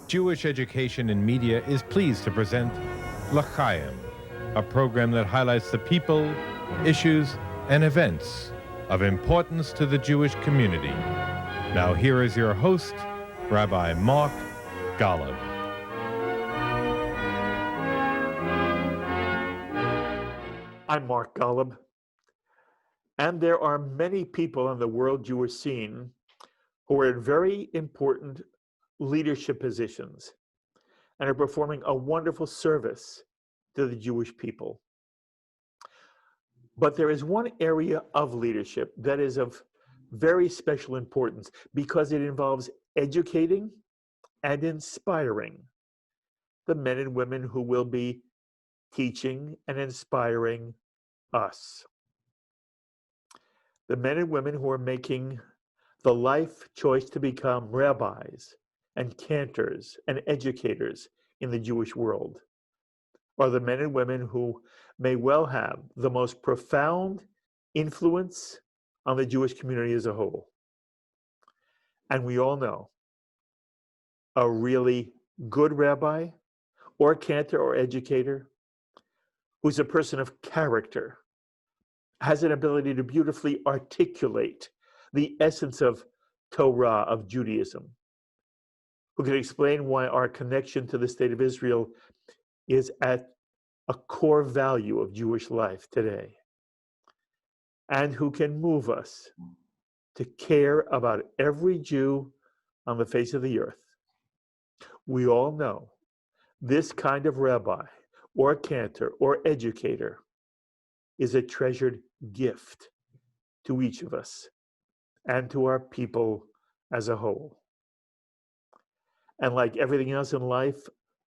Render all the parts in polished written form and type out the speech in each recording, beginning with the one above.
Jewish Education in Media is pleased to present L'Chaim, a program that highlights the people, issues, and events of importance to the Jewish community. Now here is your host, Rabbi Mark Golub. I'm Mark Golub, and there are many people on the world Jewish scene who are in very important leadership positions and are performing a wonderful service to the Jewish people. But there is one area of leadership that is of very special importance because it involves educating and inspiring the men and women who will be teaching and inspiring us. The men and women who are making the life choice to become rabbis and cantors and educators in the Jewish world are the men and women who may well have the most profound influence on the Jewish community as a whole. And we all know a really good rabbi or cantor or educator who's a person of character, has an ability to beautifully articulate the essence of Torah, of Judaism, who can explain why our connection to the state of Israel is at a core value of Jewish life today, and who can move us to care about every Jew on the face of the earth. We all know this kind of rabbi or cantor or educator is a treasured gift to each of us and to our people as a whole. And like everything else in life,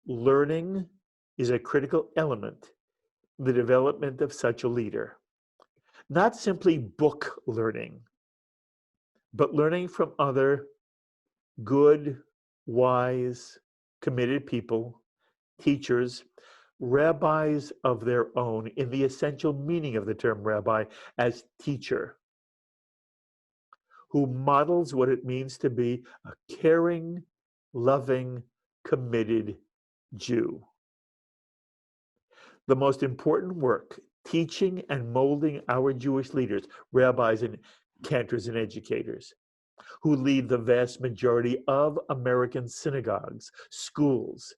learning is a critical element in the development of such a leader. Not simply book learning, but learning from other good, wise, committed people, teachers, rabbis of their own, in the essential meaning of the term rabbi as teacher, who models what it means to be a caring, loving, committed Jew. The most important work, teaching and molding our Jewish leaders, rabbis and cantors and educators, who lead the vast majority of American synagogues, schools,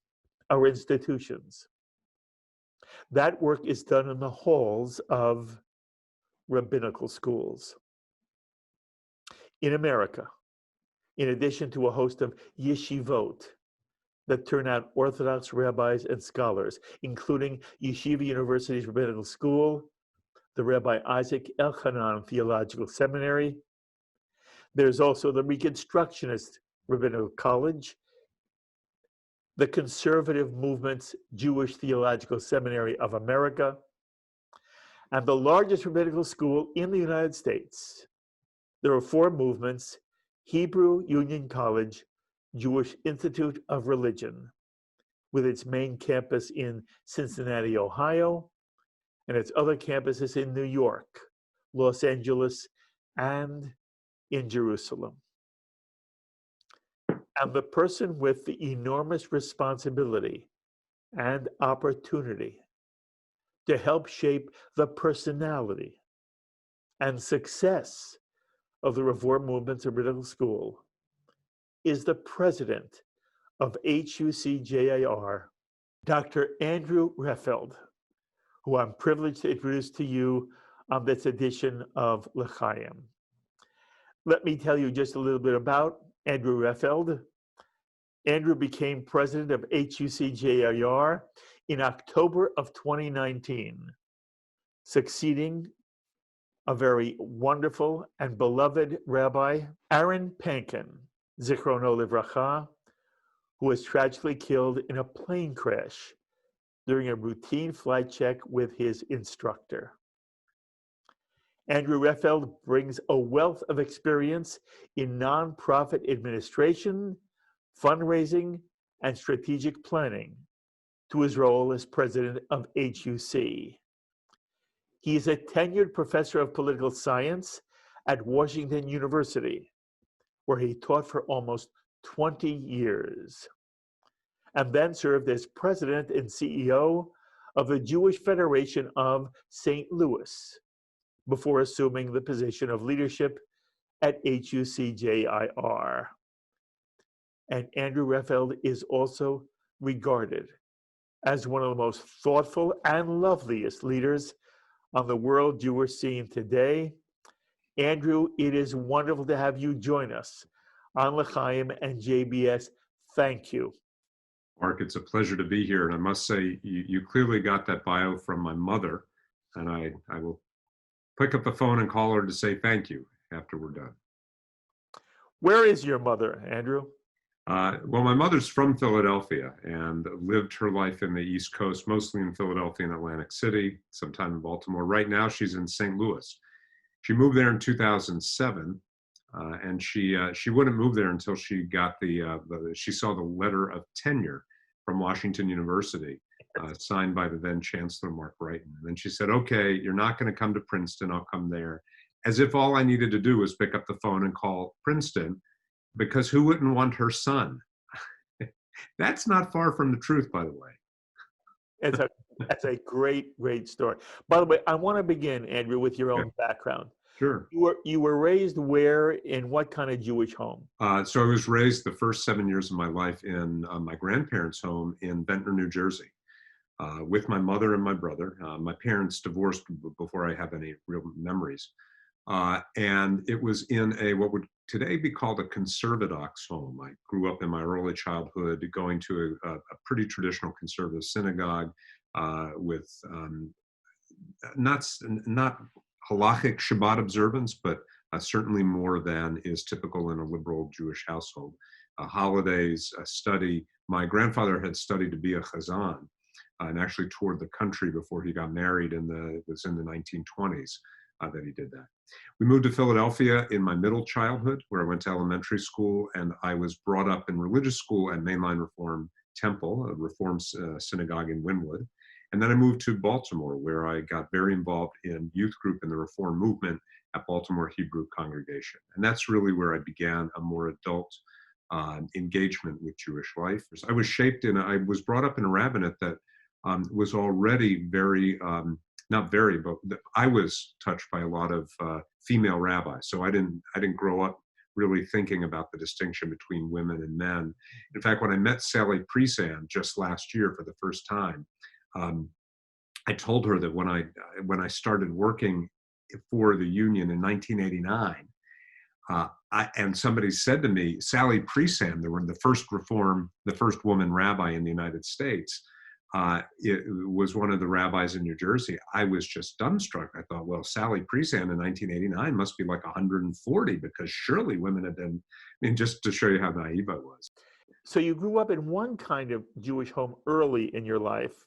our institutions. That work is done in the halls of rabbinical schools. In America, in addition to a host of yeshivot that turn out Orthodox rabbis and scholars, including Yeshiva University's Rabbinical School, the Rabbi Isaac Elchanan Theological Seminary. There's also the Reconstructionist Rabbinical College, the Conservative Movement's Jewish Theological Seminary of America, and the largest rabbinical school in the United States, the Reform Movement's Hebrew Union College Jewish Institute of Religion, with its main campus in Cincinnati, Ohio, and its other campuses in New York, Los Angeles, and in Jerusalem. And the person with the enormous responsibility and opportunity to help shape the personality and success of the Reform Movement's Rabbinical School is the president of HUC-JIR, Dr. Andrew Rehfeld, who I'm privileged to introduce to you on this edition of L'Chaim. Let me tell you just a little bit about Andrew Rehfeld. Andrew became president of HUC-JIR in October of 2019, succeeding a very wonderful and beloved rabbi, Aaron Pankin, Zichrono Livracha, who was tragically killed in a plane crash during a routine flight check with his instructor. Andrew Rehfeld brings a wealth of experience in nonprofit administration, fundraising, and strategic planning to his role as president of HUC. He is a tenured professor of political science at Washington University, where he taught for almost 20 years. and then served as president and CEO of the Jewish Federation of St. Louis before assuming the position of leadership at HUC-JIR. And Andrew Rehfeld is also regarded as one of the most thoughtful and loveliest leaders on the world Jewish scene today. Andrew, it is wonderful to have you join us on L'Chaim and JBS. Thank you. Mark, it's a pleasure to be here. And I must say, you clearly got that bio from my mother. And I will pick up the phone and call her to say thank you after we're done. Where is your mother, Andrew? Well, my mother's from Philadelphia and lived her life in the East Coast, mostly in Philadelphia and Atlantic City, sometime in Baltimore. Right now, she's in St. Louis. She moved there in 2007, and she wouldn't move there until she got she saw the letter of tenure from Washington University, signed by the then Chancellor Mark Wrighton. And then she said, "Okay, you're not going to come to Princeton. I'll come there." As if all I needed to do was pick up the phone and call Princeton, because who wouldn't want her son? That's not far from the truth, by the way. That's a great, great story. By the way, I want to begin, Andrew, with your own background. Sure. You were raised where, in what kind of Jewish home? So I was raised the first 7 years of my life in my grandparents' home in Ventnor, New Jersey, with my mother and my brother. My parents divorced before I have any real memories. And it was in what would today be called a conservadox home. I grew up in my early childhood going to a pretty traditional conservative synagogue with not halachic Shabbat observance, but certainly more than is typical in a liberal Jewish household. Holidays, study. My grandfather had studied to be a chazan and actually toured the country before he got married. It was in the 1920s that he did that. We moved to Philadelphia in my middle childhood, where I went to elementary school, and I was brought up in religious school at Mainline Reform Temple, a Reform synagogue in Wynwood. And then I moved to Baltimore, where I got very involved in youth group in the Reform movement at Baltimore Hebrew Congregation. And that's really where I began a more adult engagement with Jewish life. I was brought up in a rabbinate that was already very, not very, but I was touched by a lot of female rabbis. So I didn't grow up really thinking about the distinction between women and men. In fact, when I met Sally Priesand just last year for the first time, I told her that when I started working for the union in 1989, and somebody said to me, Sally Priesand, the first woman rabbi in the United States, it was one of the rabbis in New Jersey. I was just dumbstruck. I thought, well, Sally Priesand in 1989 must be like 140, because surely women had been, just to show you how naive I was. So you grew up in one kind of Jewish home early in your life,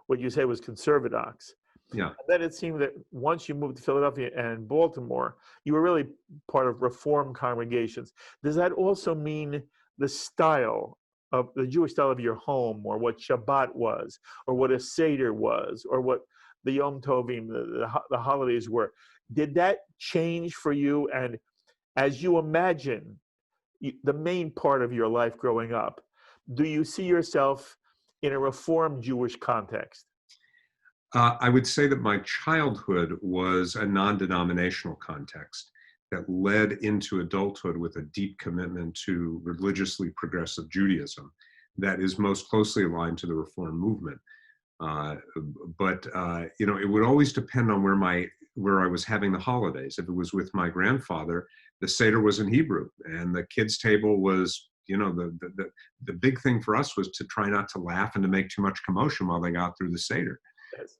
what you say was conservadox. Yeah. And then it seemed that once you moved to Philadelphia and Baltimore, you were really part of Reform congregations. Does that also mean the style of the Jewish style of your home, or what Shabbat was, or what a Seder was, or what the Yom Tovim, the holidays were? Did that change for you? And as you imagine the main part of your life growing up, do you see yourself in a Reform Jewish context? I would say that my childhood was a non-denominational context that led into adulthood with a deep commitment to religiously progressive Judaism that is most closely aligned to the Reform movement. But it would always depend on where I was having the holidays. If it was with my grandfather, the Seder was in Hebrew, and the kids' table was, the big thing for us was to try not to laugh and to make too much commotion while they got through the Seder. Yes.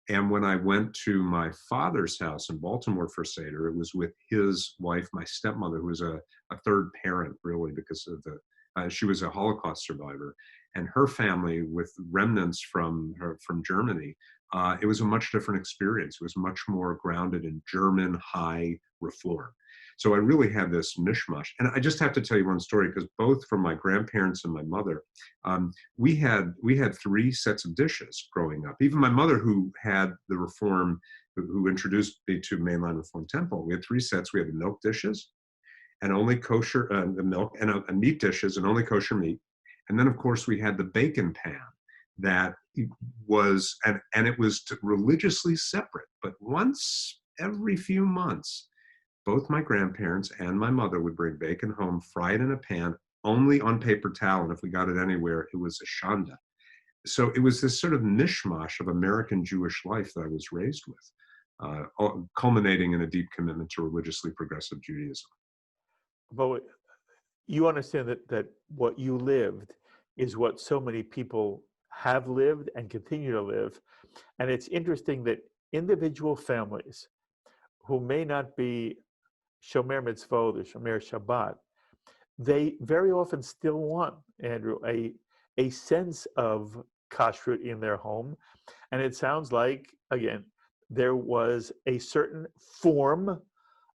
And when I went to my father's house in Baltimore for Seder, it was with his wife, my stepmother, who was a third parent, really, because of she was a Holocaust survivor, and her family with remnants from Germany. It was a much different experience. It was much more grounded in German high Reform. So I really had this mishmash. And I just have to tell you one story, because both from my grandparents and my mother, we had 3 sets of dishes growing up. Even my mother, who had the Reform, who introduced me to Mainline Reform Temple, we had 3 sets. We had the milk dishes, and only kosher, the milk, and meat dishes, and only kosher meat. And then, of course, we had the bacon pan that was, and it was religiously separate. But once every few months, both my grandparents and my mother would bring bacon home, fried in a pan, only on paper towel. And if we got it anywhere, it was a shanda. So it was this sort of mishmash of American Jewish life that I was raised with, culminating in a deep commitment to religiously progressive Judaism. But you understand that what you lived is what so many people have lived and continue to live. And it's interesting that individual families who may not be Shomer Mitzvot or Shomer Shabbat, they very often still want, Andrew, a sense of kashrut in their home. And it sounds like, again, there was a certain form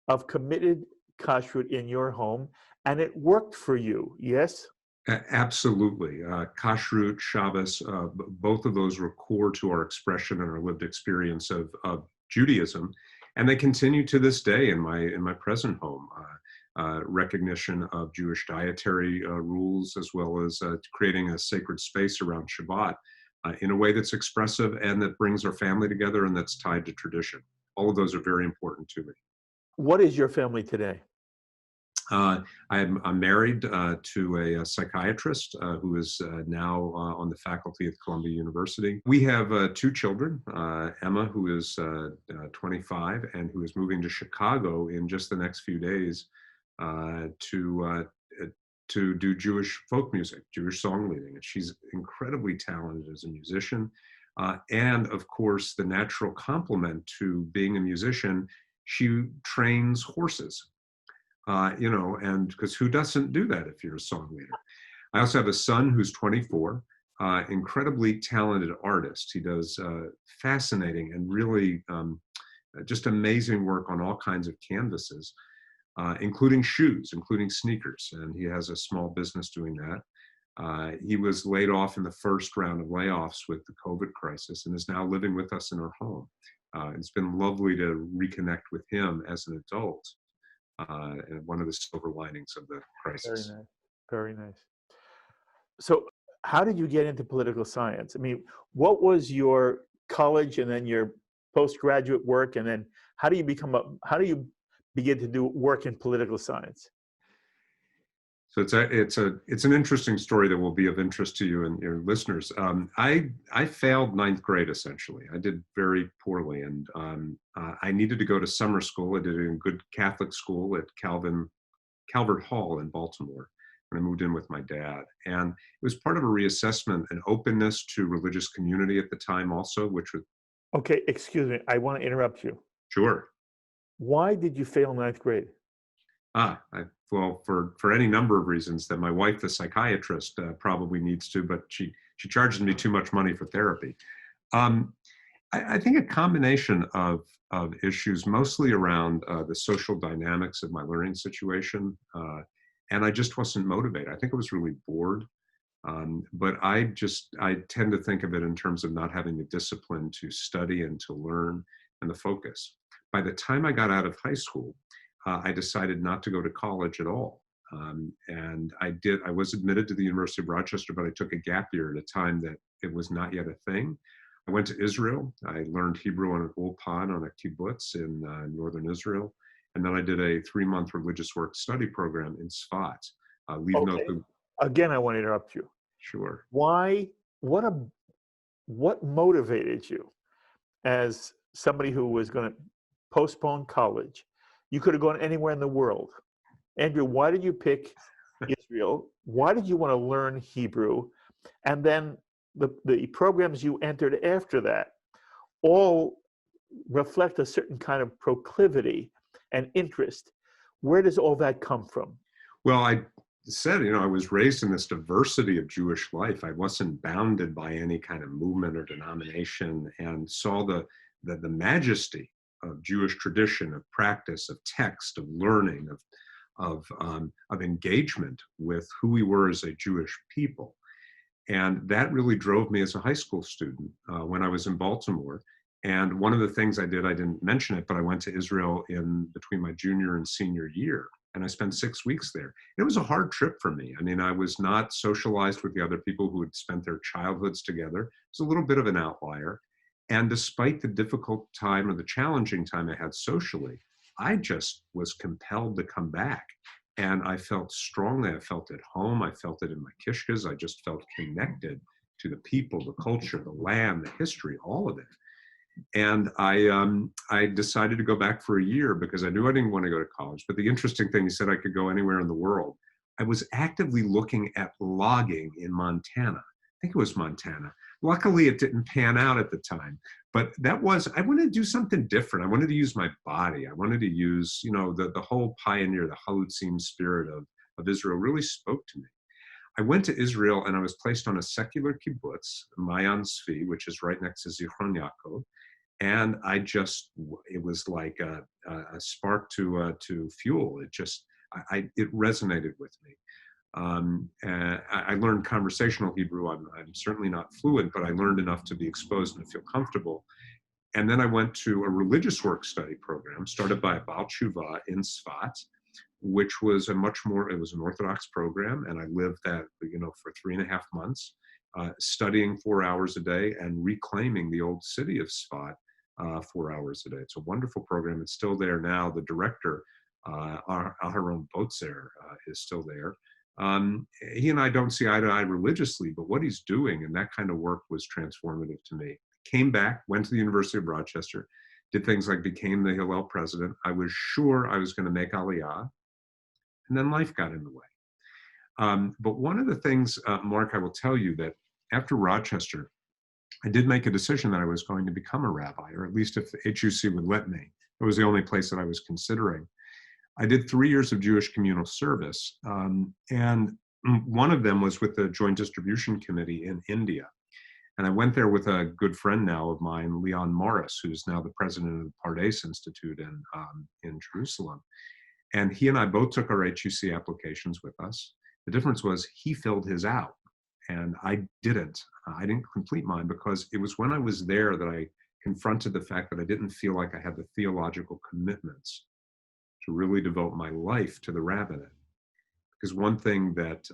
of committed kashrut in your home, and it worked for you, yes? Absolutely. Kashrut, Shabbos, both of those were core to our expression and our lived experience of Judaism. And they continue to this day in my present home. Recognition of Jewish dietary rules, as well as creating a sacred space around Shabbat in a way that's expressive and that brings our family together and that's tied to tradition. All of those are very important to me. What is your family today? I'm married to a psychiatrist who is now on the faculty at Columbia University. We have two children, Emma, who is 25 and who is moving to Chicago in just the next few days to do Jewish folk music, Jewish song leading. And she's incredibly talented as a musician. And of course, the natural complement to being a musician, she trains horses. And because who doesn't do that if you're a song leader? I also have a son who's 24, incredibly talented artist. He does fascinating and really just amazing work on all kinds of canvases, including shoes, including sneakers. And he has a small business doing that. He was laid off in the first round of layoffs with the COVID crisis and is now living with us in our home. It's been lovely to reconnect with him as an adult. And one of the silver linings of the crisis. Very nice. Very nice. So how did you get into political science? I mean, what was your college and then your postgraduate work, and then how do you begin to do work in political science? So it's an interesting story that will be of interest to you and your listeners. I failed ninth grade essentially. I did very poorly, and I needed to go to summer school. I did it in good Catholic school at Calvert Hall in Baltimore when I moved in with my dad. And it was part of a reassessment and openness to religious community at the time, also, which was. Okay, excuse me. I want to interrupt you. Sure. Why did you fail ninth grade? Well, for any number of reasons that my wife, the psychiatrist, probably needs to, but she charges me too much money for therapy. I think a combination of issues, mostly around the social dynamics of my learning situation, and I just wasn't motivated. I think I was really bored, but I tend to think of it in terms of not having the discipline to study and to learn and the focus. By the time I got out of high school, I decided not to go to college at all. And I was admitted to the University of Rochester, but I took a gap year at a time that it was not yet a thing. I went to Israel. I learned Hebrew on an ulpan on a kibbutz in northern Israel. And then I did a 3-month religious work study program in Sfat. Again, I want to interrupt you. Sure. Why? What motivated you as somebody who was going to postpone college? You could have gone anywhere in the world. Andrew, why did you pick Israel? Why did you want to learn Hebrew? And then the programs you entered after that all reflect a certain kind of proclivity and interest. Where does all that come from? Well, I said, I was raised in this diversity of Jewish life. I wasn't bounded by any kind of movement or denomination, and saw the majesty of Jewish tradition, of practice, of text, of learning, of engagement with who we were as a Jewish people. And that really drove me as a high school student when I was in Baltimore. And one of the things I didn't mention it, but I went to Israel in between my junior and senior year. And I spent 6 weeks there. It was a hard trip for me. I mean, I was not socialized with the other people who had spent their childhoods together. It was a little bit of an outlier. And despite the difficult time or the challenging time I had socially, I just was compelled to come back. And I felt strongly. I felt at home. I felt it in my kishkas. I just felt connected to the people, the culture, the land, the history, all of it. And I decided to go back for a year because I knew I didn't want to go to college. But the interesting thing, he said I could go anywhere in the world. I was actively looking at logging in Montana. I think it was Montana. Luckily, it didn't pan out at the time. But I wanted to do something different. I wanted to use my body. I wanted to use, the whole pioneer, the HUC-JIR spirit of Israel really spoke to me. I went to Israel and I was placed on a secular kibbutz, Mayan Tzvi, which is right next to Zichron Yaakov. And it was like a spark to fuel. It resonated with me. I learned conversational Hebrew. I'm certainly not fluent, but I learned enough to be exposed and to feel comfortable. And then I went to a religious work study program started by a Baal Tshuva in Sfat, which was it was an Orthodox program. And I lived that, for 3.5 months, studying 4 hours a day and reclaiming the old city of Sfat 4 hours a day. It's a wonderful program. It's still there now. The director, Aharon Botzer, is still there. He and I don't see eye to eye religiously, but what he's doing and that kind of work was transformative to me. Came back, went to the University of Rochester, did things like became the Hillel president. I was sure I was going to make Aliyah, and then life got in the way. But one of the things, Mark, I will tell you that after Rochester, I did make a decision that I was going to become a rabbi, or at least if the HUC would let me. It was the only place that I was considering. I did 3 years of Jewish communal service, and one of them was with the Joint Distribution Committee in India. And I went there with a good friend now of mine, Leon Morris, who's now the president of the Pardes Institute in Jerusalem. And he and I both took our HUC applications with us. The difference was he filled his out, and I didn't. I didn't complete mine because it was when I was there that I confronted the fact that I didn't feel like I had the theological commitments to really devote my life to the rabbinate. Because one thing that,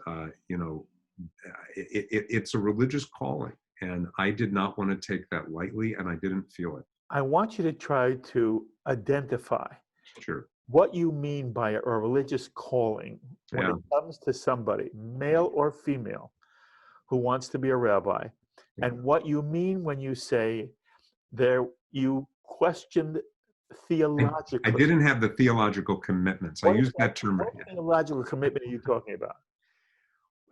it's a religious calling, and I did not want to take that lightly, and I didn't feel it. I want you to try to identify Sure. what you mean by a religious calling when it comes to somebody, male or female, who wants to be a rabbi, and what you mean when you say you questioned theologically. I didn't have the theological commitments. I used that term. What theological commitment are you talking about?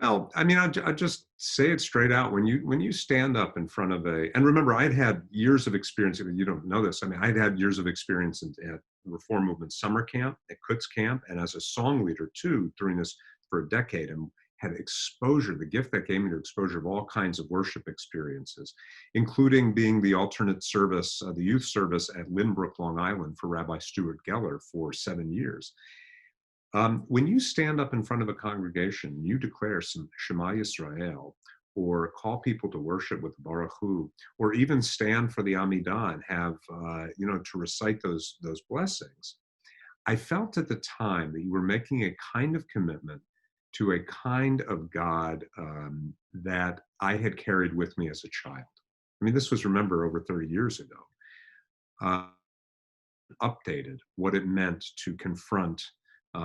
Well, I mean, I'll just say it straight out. When you stand up in front of and remember, I had years of experience. You don't know this. I mean, I'd had years of experience at Reform Movement summer camp, at Kutz camp, and as a song leader too, during this for a decade, and had exposure, the gift that gave me the exposure of all kinds of worship experiences, including being the alternate service, the youth service at Lynbrook, Long Island for Rabbi Stuart Geller for 7 years. When you stand up in front of a congregation, you declare some Shema Yisrael, or call people to worship with Baruch Hu, or even stand for the Amidah and have, to recite those blessings. I felt at the time that you were making a kind of commitment to a kind of God that I had carried with me as a child. I mean, this was, remember, over 30 years ago. Updated what it meant to confront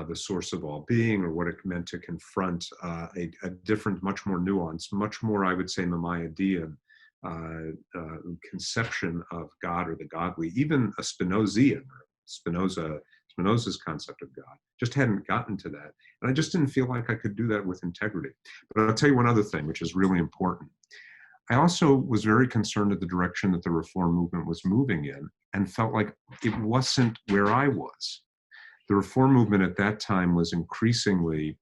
the source of all being, or what it meant to confront a different, much more nuanced, much more, I would say, Maimonidean conception of God or the godly, even a Spinozian, Spinoza's concept of God. Just hadn't gotten to that. And I just didn't feel like I could do that with integrity. But I'll tell you one other thing, which is really important. I also was very concerned at the direction that the Reform movement was moving in, and felt like it wasn't where I was. The Reform movement at that time was increasingly,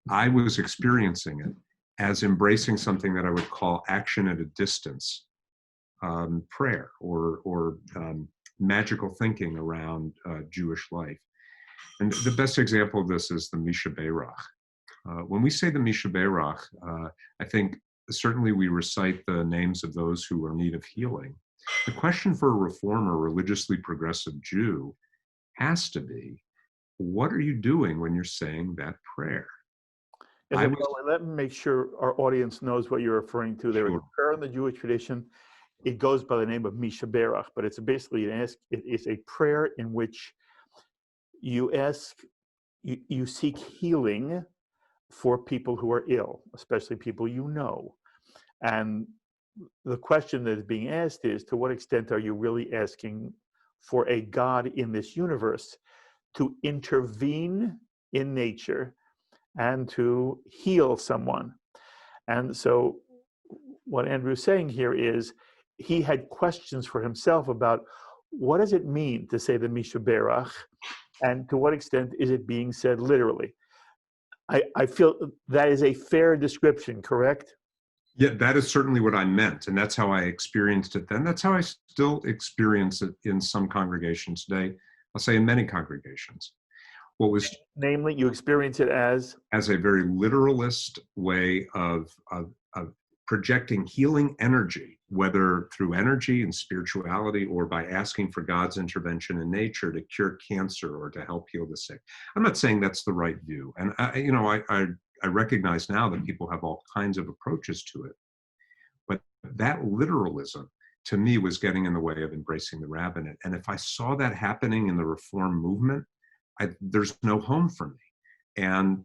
I was experiencing it as embracing something that I would call action at a distance, prayer, or magical thinking around Jewish life. And the best example of this is the Misha Beirach. When we say the Misha Beirach, I think certainly we recite the names of those who are in need of healing. The question for a reformer, religiously progressive Jew, has to be, what are you doing when you're saying that prayer? And I then, was let me make sure our audience knows what you're referring to. There is sure. a prayer in the Jewish tradition. It goes by the name of Mishaberach, but it's basically it is a prayer in which you you seek healing for people who are ill, especially people you know. And the question that is being asked is, to what extent are you really asking for a God in this universe to intervene in nature and to heal someone? And so what Andrew's saying here is he had questions for himself about what does it mean to say the Mishaberach, and to what extent is it being said literally? I feel that is a fair description, correct? Yeah, that is certainly what I meant, and that's how I experienced it then. That's how I still experience it in some congregations today. I'll say in many congregations. What was Namely, you experience it as a very literalist way of projecting healing energy, whether through energy and spirituality or by asking for God's intervention in nature to cure cancer or to help heal the sick. I'm not saying that's the right view. And I recognize now that people have all kinds of approaches to it. But that literalism, to me, was getting in the way of embracing the rabbinate. And if I saw that happening in the Reform movement, there's no home for me. And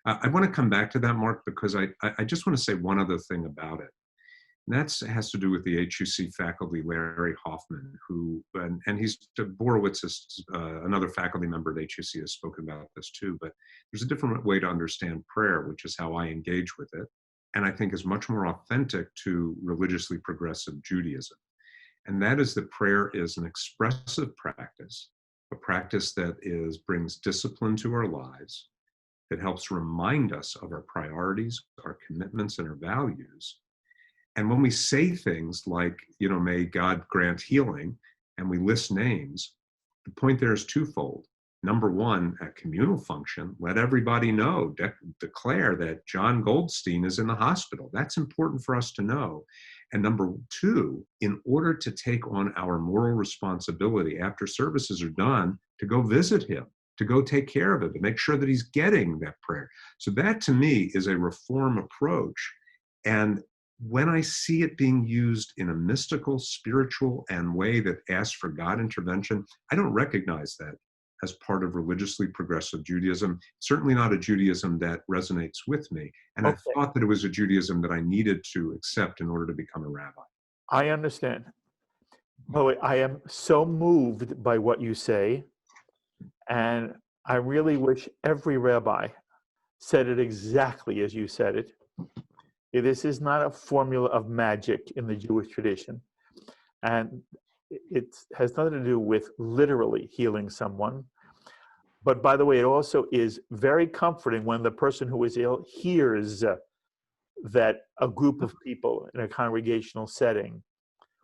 I want to come back to that, Mark, because I just want to say one other thing about it. And that has to do with the HUC faculty, Larry Hoffman, and he's Borowitz is another faculty member at HUC has spoken about this too, but there's a different way to understand prayer, which is how I engage with it, and I think is much more authentic to religiously progressive Judaism. And that is that prayer is an expressive practice, a practice that brings discipline to our lives, that helps remind us of our priorities, our commitments, and our values. And when we say things like, may God grant healing, and we list names, the point there is twofold. Number one, at communal function, let everybody know, declare that John Goldstein is in the hospital. That's important for us to know. And number two, in order to take on our moral responsibility after services are done, to go visit him, to go take care of him, to make sure that he's getting that prayer. So that to me is a Reform approach. And when I see it being used in a mystical, spiritual, and way that asks for God intervention, I don't recognize that as part of religiously progressive Judaism. Certainly not a Judaism that resonates with me. And okay. I thought that it was a Judaism that I needed to accept in order to become a rabbi. I understand. By the way, I am so moved by what you say, and I really wish every rabbi said it exactly as you said it. This is not a formula of magic in the Jewish tradition. And it has nothing to do with literally healing someone. But by the way, it also is very comforting when the person who is ill hears that a group of people in a congregational setting,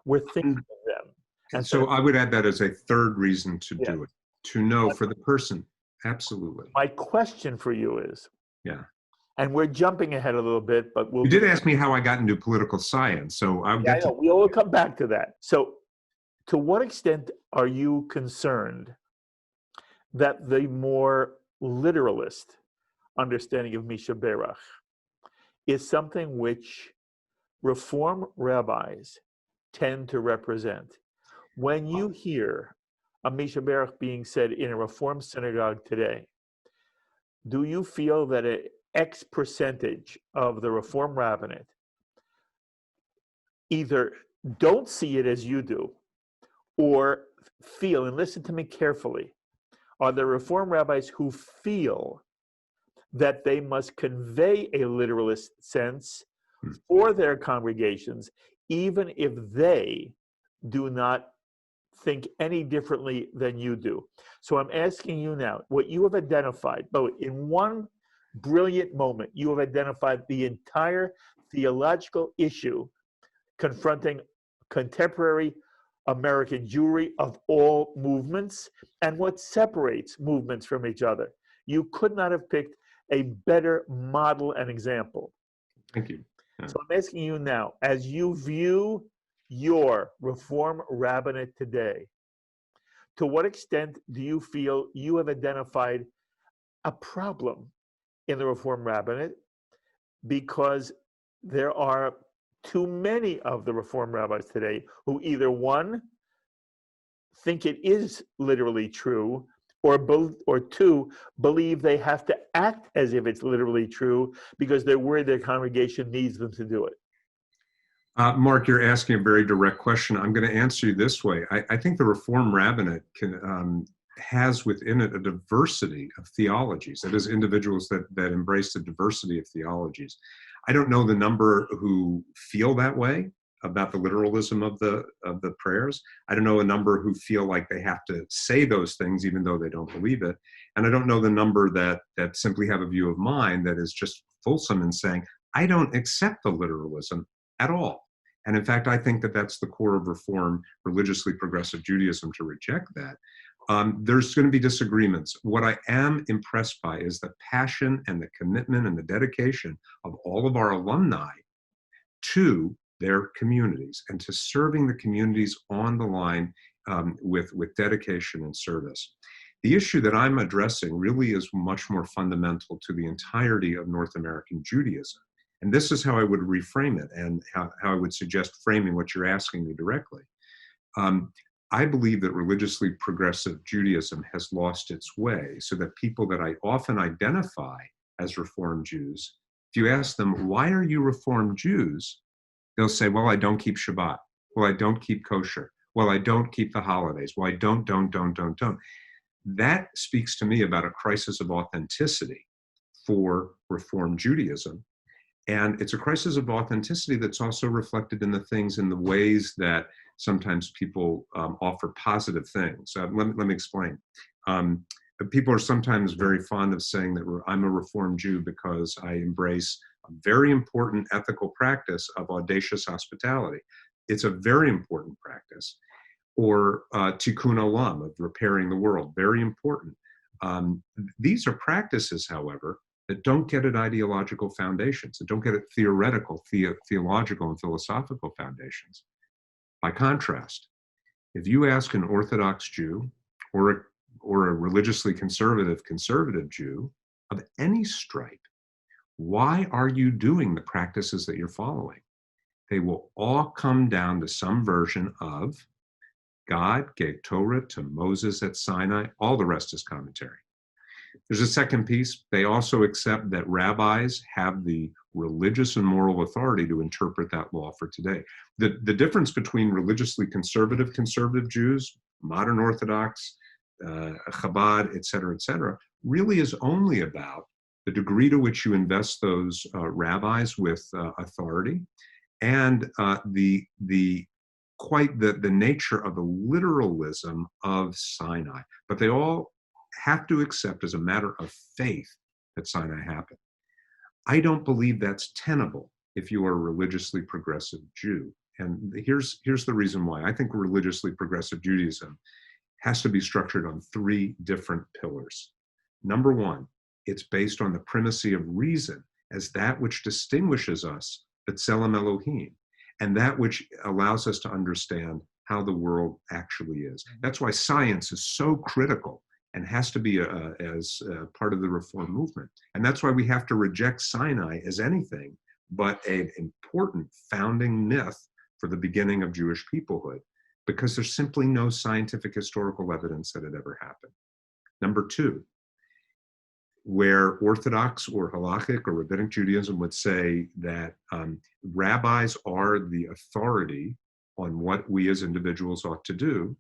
we're thinking of them. And so I would add that as a third reason to do it, to know for the person. Absolutely. My question for you is, yeah. And we're jumping ahead a little bit, but you did ask me how I got into political science, so I'll get to. We will come back to that. So, to what extent are you concerned that the more literalist understanding of Mishaberach is something which Reform rabbis tend to represent? When you hear a Mishaberach being said in a Reform synagogue today, do you feel that X percentage of the Reform rabbinate either don't see it as you do or feel, and listen to me carefully, are there Reform rabbis who feel that they must convey a literalist sense for their congregations, even if they do not think any differently than you do? So I'm asking you now, what you have identified, in one brilliant moment, you have identified the entire theological issue confronting contemporary American Jewry of all movements and what separates movements from each other. You could not have picked a better model and example. Thank you. Yeah. So I'm asking you now, as you view your Reform rabbinate today, to what extent do you feel you have identified a problem in the Reform rabbinate? Because there are too many of the Reform rabbis today who either, one, think it is literally true, or two, believe they have to act as if it's literally true because they're worried their congregation needs them to do it. Mark, you're asking a very direct question. I'm going to answer you this way. I think the Reform rabbinate has within it a diversity of theologies. That is, individuals that embrace the diversity of theologies. I don't know the number who feel that way about the literalism of the prayers. I don't know a number who feel like they have to say those things even though they don't believe it. And I don't know the number that simply have a view of mind that is just fulsome in saying, I don't accept the literalism at all. And in fact, I think that that's the core of Reform, religiously progressive Judaism, to reject that. There's going to be disagreements. What I am impressed by is the passion and the commitment and the dedication of all of our alumni to their communities and to serving the communities on the line with dedication and service. The issue that I'm addressing really is much more fundamental to the entirety of North American Judaism. And this is how I would reframe it and how I would suggest framing what you're asking me directly. I believe that religiously progressive Judaism has lost its way, so that people that I often identify as Reform Jews, if you ask them, why are you Reform Jews? They'll say, well, I don't keep Shabbat. Well, I don't keep kosher. Well, I don't keep the holidays. Well, I don't. That speaks to me about a crisis of authenticity for Reform Judaism. And it's a crisis of authenticity that's also reflected in the ways that sometimes people offer positive things. Let me explain. People are sometimes very fond of saying that I'm a Reform Jew because I embrace a very important ethical practice of audacious hospitality. It's a very important practice. Or tikkun olam, of repairing the world, very important. These are practices, however, that don't get at ideological foundations, that don't get at theoretical, theological, and philosophical foundations. By contrast, if you ask an Orthodox Jew or a religiously conservative Jew of any stripe, why are you doing the practices that you're following? They will all come down to some version of God gave Torah to Moses at Sinai. All the rest is commentary. There's a second piece. They also accept that rabbis have the religious and moral authority to interpret that law for today. The difference between religiously conservative Jews, modern Orthodox, Chabad, et cetera, really is only about the degree to which you invest those rabbis with authority and the nature of the literalism of Sinai. But they all have to accept as a matter of faith that Sinai happened. I don't believe that's tenable if you are a religiously progressive Jew. And here's the reason why. I think religiously progressive Judaism has to be structured on three different pillars. Number one, it's based on the primacy of reason as that which distinguishes us, B'Tselem Elohim, and that which allows us to understand how the world actually is. That's why science is so critical and has to be as part of the Reform movement. And that's why we have to reject Sinai as anything but an important founding myth for the beginning of Jewish peoplehood, because there's simply no scientific historical evidence that it ever happened. Number two, where Orthodox or Halachic or Rabbinic Judaism would say that rabbis are the authority on what we as individuals ought to do,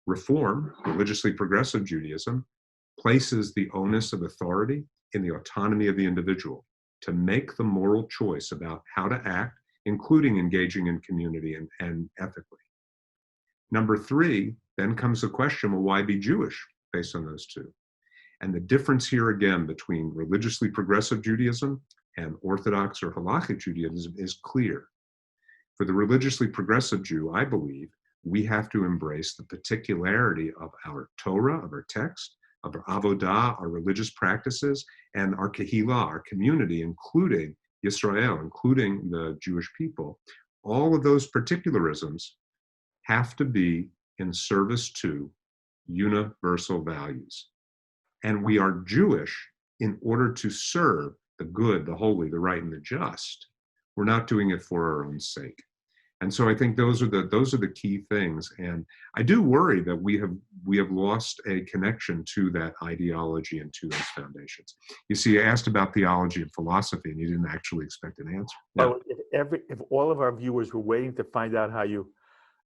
Reform, religiously progressive Judaism, places the onus of authority in the autonomy of the individual to make the moral choice about how to act, including engaging in community and ethically. Number three, then comes the question, well, why be Jewish based on those two? And the difference here again between religiously progressive Judaism and Orthodox or Halachic Judaism is clear. For the religiously progressive Jew, I believe, we have to embrace the particularity of our Torah, of our text, of our avodah, our religious practices, and our kehillah, our community, including Yisrael, including the Jewish people. All of those particularisms have to be in service to universal values. And we are Jewish in order to serve the good, the holy, the right, and the just. We're not doing it for our own sake. And so I think those are the key things. And I do worry that we have lost a connection to that ideology and to those foundations. You see, you asked about theology and philosophy, and you didn't actually expect an answer. Well, if all of our viewers were waiting to find out how you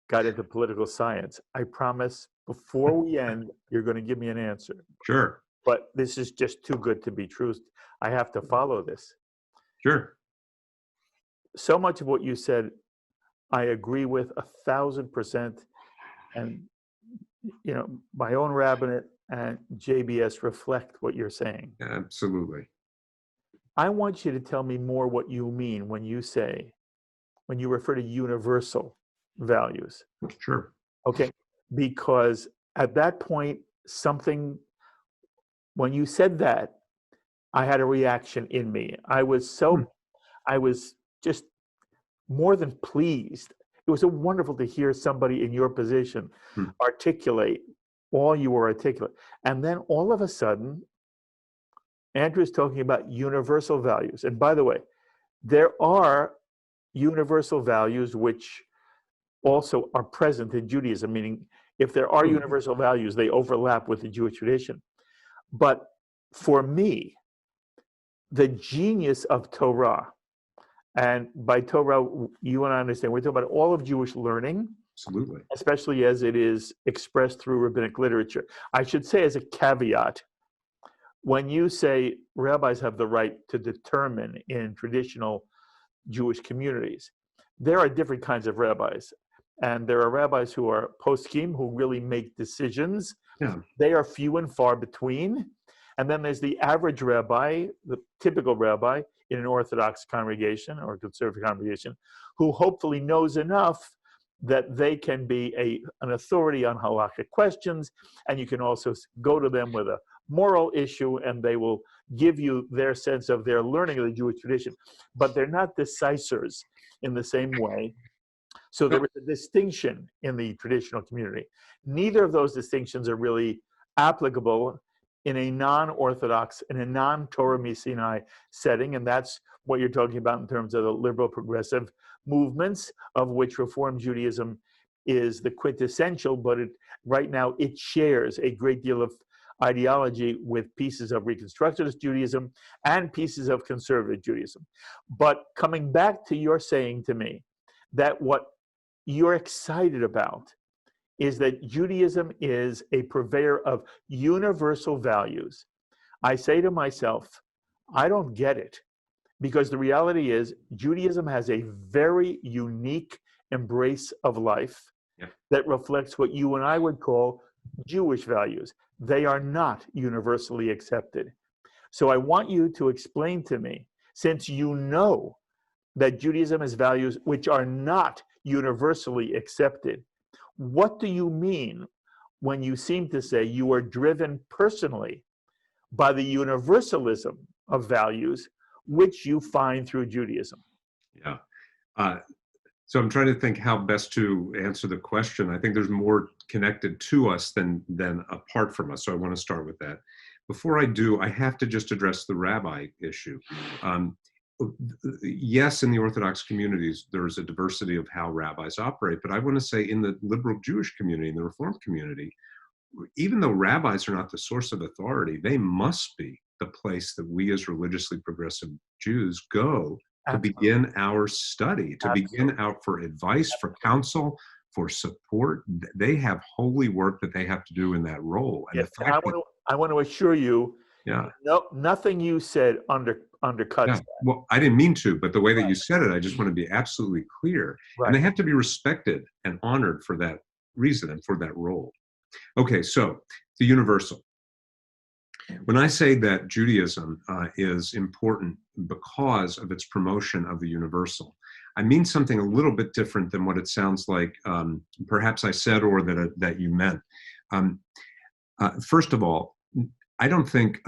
got into political science, I promise before we end, you're going to give me an answer. Sure. But this is just too good to be true. I have to follow this. Sure. So much of what you said, I agree with 1,000%. And, you know, my own rabbinate and JBS reflect what you're saying. Absolutely. I want you to tell me more what you mean when you refer to universal values. Sure. Okay. Because at that point, when you said that, I had a reaction in me. I was just more than pleased. It was so wonderful to hear somebody in your position articulate all you were articulate. And then all of a sudden, Andrew is talking about universal values. And by the way, there are universal values which also are present in Judaism, meaning if there are universal values, they overlap with the Jewish tradition. But for me, the genius of Torah, and by Torah, you and I understand, we're talking about all of Jewish learning, Absolutely. especially as it is expressed through rabbinic literature. I should say as a caveat, when you say rabbis have the right to determine in traditional Jewish communities, there are different kinds of rabbis. And there are rabbis who are poskim, who really make decisions. Yeah. They are few and far between. And then there's the average rabbi, the typical rabbi in an Orthodox congregation or conservative congregation, who hopefully knows enough that they can be an authority on halakhic questions. And you can also go to them with a moral issue, and they will give you their sense of their learning of the Jewish tradition. But they're not decisors in the same way. So there was a distinction in the traditional community. Neither of those distinctions are really applicable in a non-Orthodox, in a non-Torah Misinai setting, and that's what you're talking about in terms of the liberal progressive movements, of which Reform Judaism is the quintessential, but right now it shares a great deal of ideology with pieces of Reconstructionist Judaism and pieces of conservative Judaism. But coming back to your saying to me that what you're excited about is that Judaism is a purveyor of universal values. I say to myself, I don't get it, because the reality is Judaism has a very unique embrace of life that reflects what you and I would call Jewish values. They are not universally accepted. So I want you to explain to me, since you know that Judaism has values which are not universally accepted, what do you mean when you seem to say you are driven personally by the universalism of values which you find through Judaism? Yeah. So I'm trying to think how best to answer the question. I think there's more connected to us than apart from us. So I want to start with that. Before I do, I have to just address the rabbi issue. Yes, in the Orthodox communities, there's a diversity of how rabbis operate, but I want to say in the liberal Jewish community, in the Reform community, even though rabbis are not the source of authority, they must be the place that we as religiously progressive Jews go to begin our study, to begin out for advice, for counsel, for support. They have holy work that they have to do in that role. And yes, I want to assure you, no, nothing you said undercuts that. Well, I didn't mean to, but the way that you said it, I just want to be absolutely clear. And they have to be respected and honored for that reason and for that role. Okay, so the universal. When I say that Judaism is important because of its promotion of the universal, I mean something a little bit different than what it sounds like perhaps I said or that you meant. First of all, I don't think,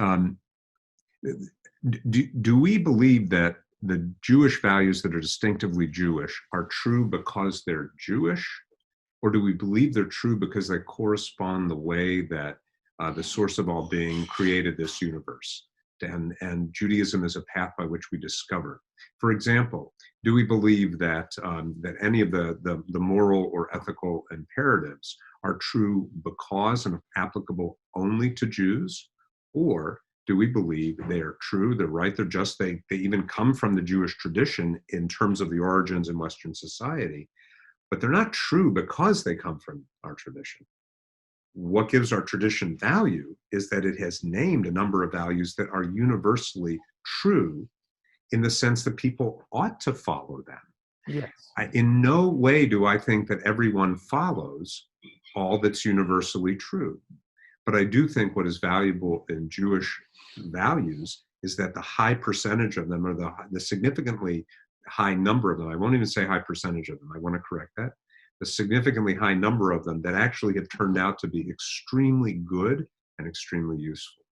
do we believe that the Jewish values that are distinctively Jewish are true because they're Jewish, Or do we believe they're true because they correspond the way that the source of all being created this universe? And Judaism is a path by which we discover. For example, do we believe that that any of the moral or ethical imperatives are true because and applicable only to Jews? Or do we believe they are true, they're right, they're just, they even come from the Jewish tradition in terms of the origins in Western society, but they're not true because they come from our tradition? What gives our tradition value is that it has named a number of values that are universally true in the sense that people ought to follow them. Yes. In no way do I think that everyone follows all that's universally true. But I do think what is valuable in Jewish values is that the high percentage of them, or the significantly high number of them, I won't even say high percentage of them, I want to correct that, the significantly high number of them that actually have turned out to be extremely good and extremely useful.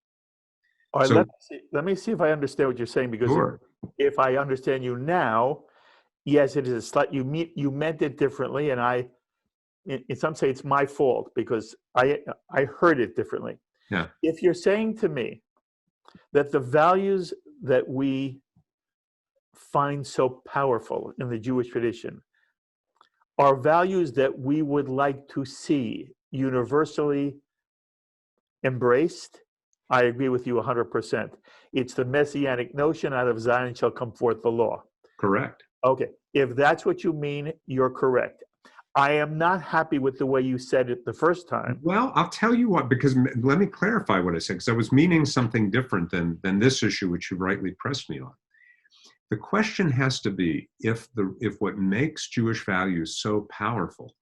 All right, So, let me see if I understand what you're saying, because sure. if I understand you now, yes, it is a slight, you meant it differently, and in some say it's my fault because I heard it differently. Yeah. If you're saying to me that the values that we find so powerful in the Jewish tradition are values that we would like to see universally embraced, I agree with you 100%. It's the messianic notion, out of Zion shall come forth the law. Correct. Okay, if that's what you mean, you're correct. I am not happy with the way you said it the first time. Well, I'll tell you what, because let me clarify what I said, because I was meaning something different than this issue, which you rightly pressed me on. The question has to be, if what makes Jewish values so powerful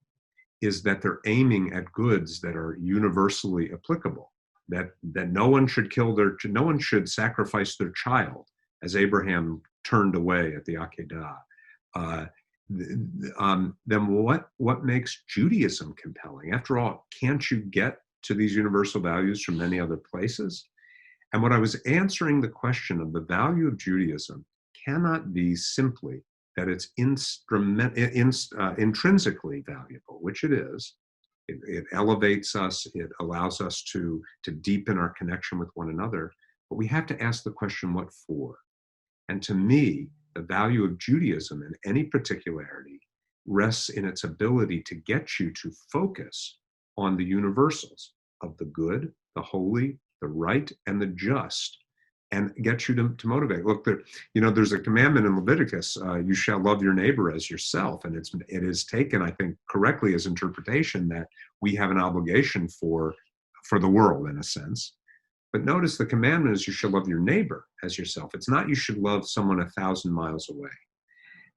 is that they're aiming at goods that are universally applicable, that no one should no one should sacrifice their child, as Abraham turned away at the Akedah. Then what makes Judaism compelling? After all, can't you get to these universal values from many other places? And what I was answering the question of the value of Judaism cannot be simply that it's intrinsically valuable, which it is. It elevates us, it allows us to deepen our connection with one another, but we have to ask the question, what for? And to me, the value of Judaism in any particularity rests in its ability to get you to focus on the universals of the good, the holy, the right, and the just, and get you to motivate. Look, there's a commandment in Leviticus, you shall love your neighbor as yourself, and it is taken, I think, correctly as interpretation that we have an obligation for the world, in a sense. But notice the commandment is you shall love your neighbor as yourself. It's not you should love someone 1,000 miles away.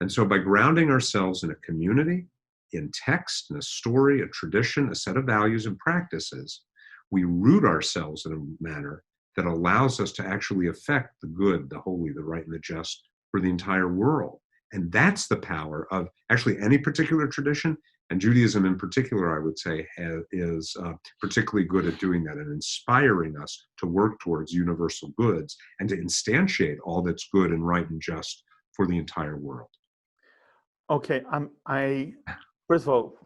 And so by grounding ourselves in a community, in text, in a story, a tradition, a set of values and practices, we root ourselves in a manner that allows us to actually affect the good, the holy, the right, and the just for the entire world. And that's the power of actually any particular tradition, and Judaism in particular, I would say, is particularly good at doing that and inspiring us to work towards universal goods and to instantiate all that's good and right and just for the entire world. Okay, first of all,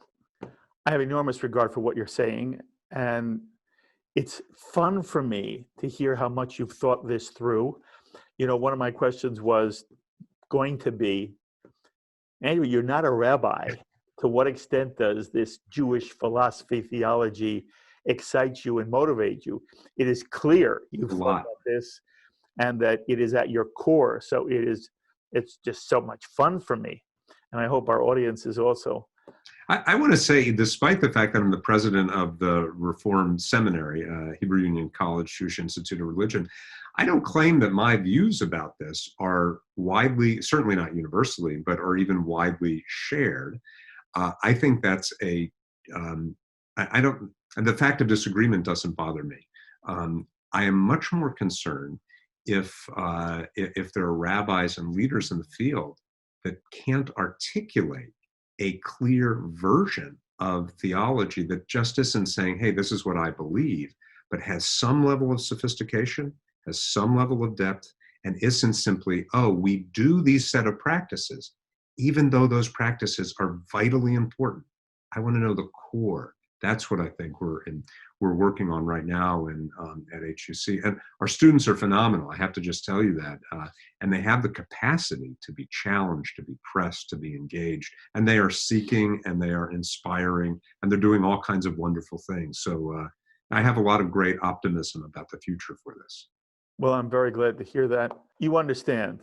I have enormous regard for what you're saying, and it's fun for me to hear how much you've thought this through. One of my questions was going to be, Andrew, you're not a rabbi. To what extent does this Jewish philosophy, theology excite you and motivate you? It is clear you've thought about this and that it is at your core. So it's just so much fun for me. And I hope our audience is also. I want to say, despite the fact that I'm the president of the Reform Seminary, Hebrew Union College, Jewish Institute of Religion, I don't claim that my views about this are widely, certainly not universally, but are even widely shared. I think that's I don't, and the fact of disagreement doesn't bother me. I am much more concerned if there are rabbis and leaders in the field that can't articulate a clear version of theology that just isn't saying, hey, this is what I believe, but has some level of sophistication, has some level of depth, and isn't simply, oh, we do these set of practices, even though those practices are vitally important. I want to know the core. That's what I think we're working on right now at HUC. And our students are phenomenal. I have to just tell you that. And they have the capacity to be challenged, to be pressed, to be engaged. And they are seeking and they are inspiring and they're doing all kinds of wonderful things. So I have a lot of great optimism about the future for this. Well, I'm very glad to hear that. You understand.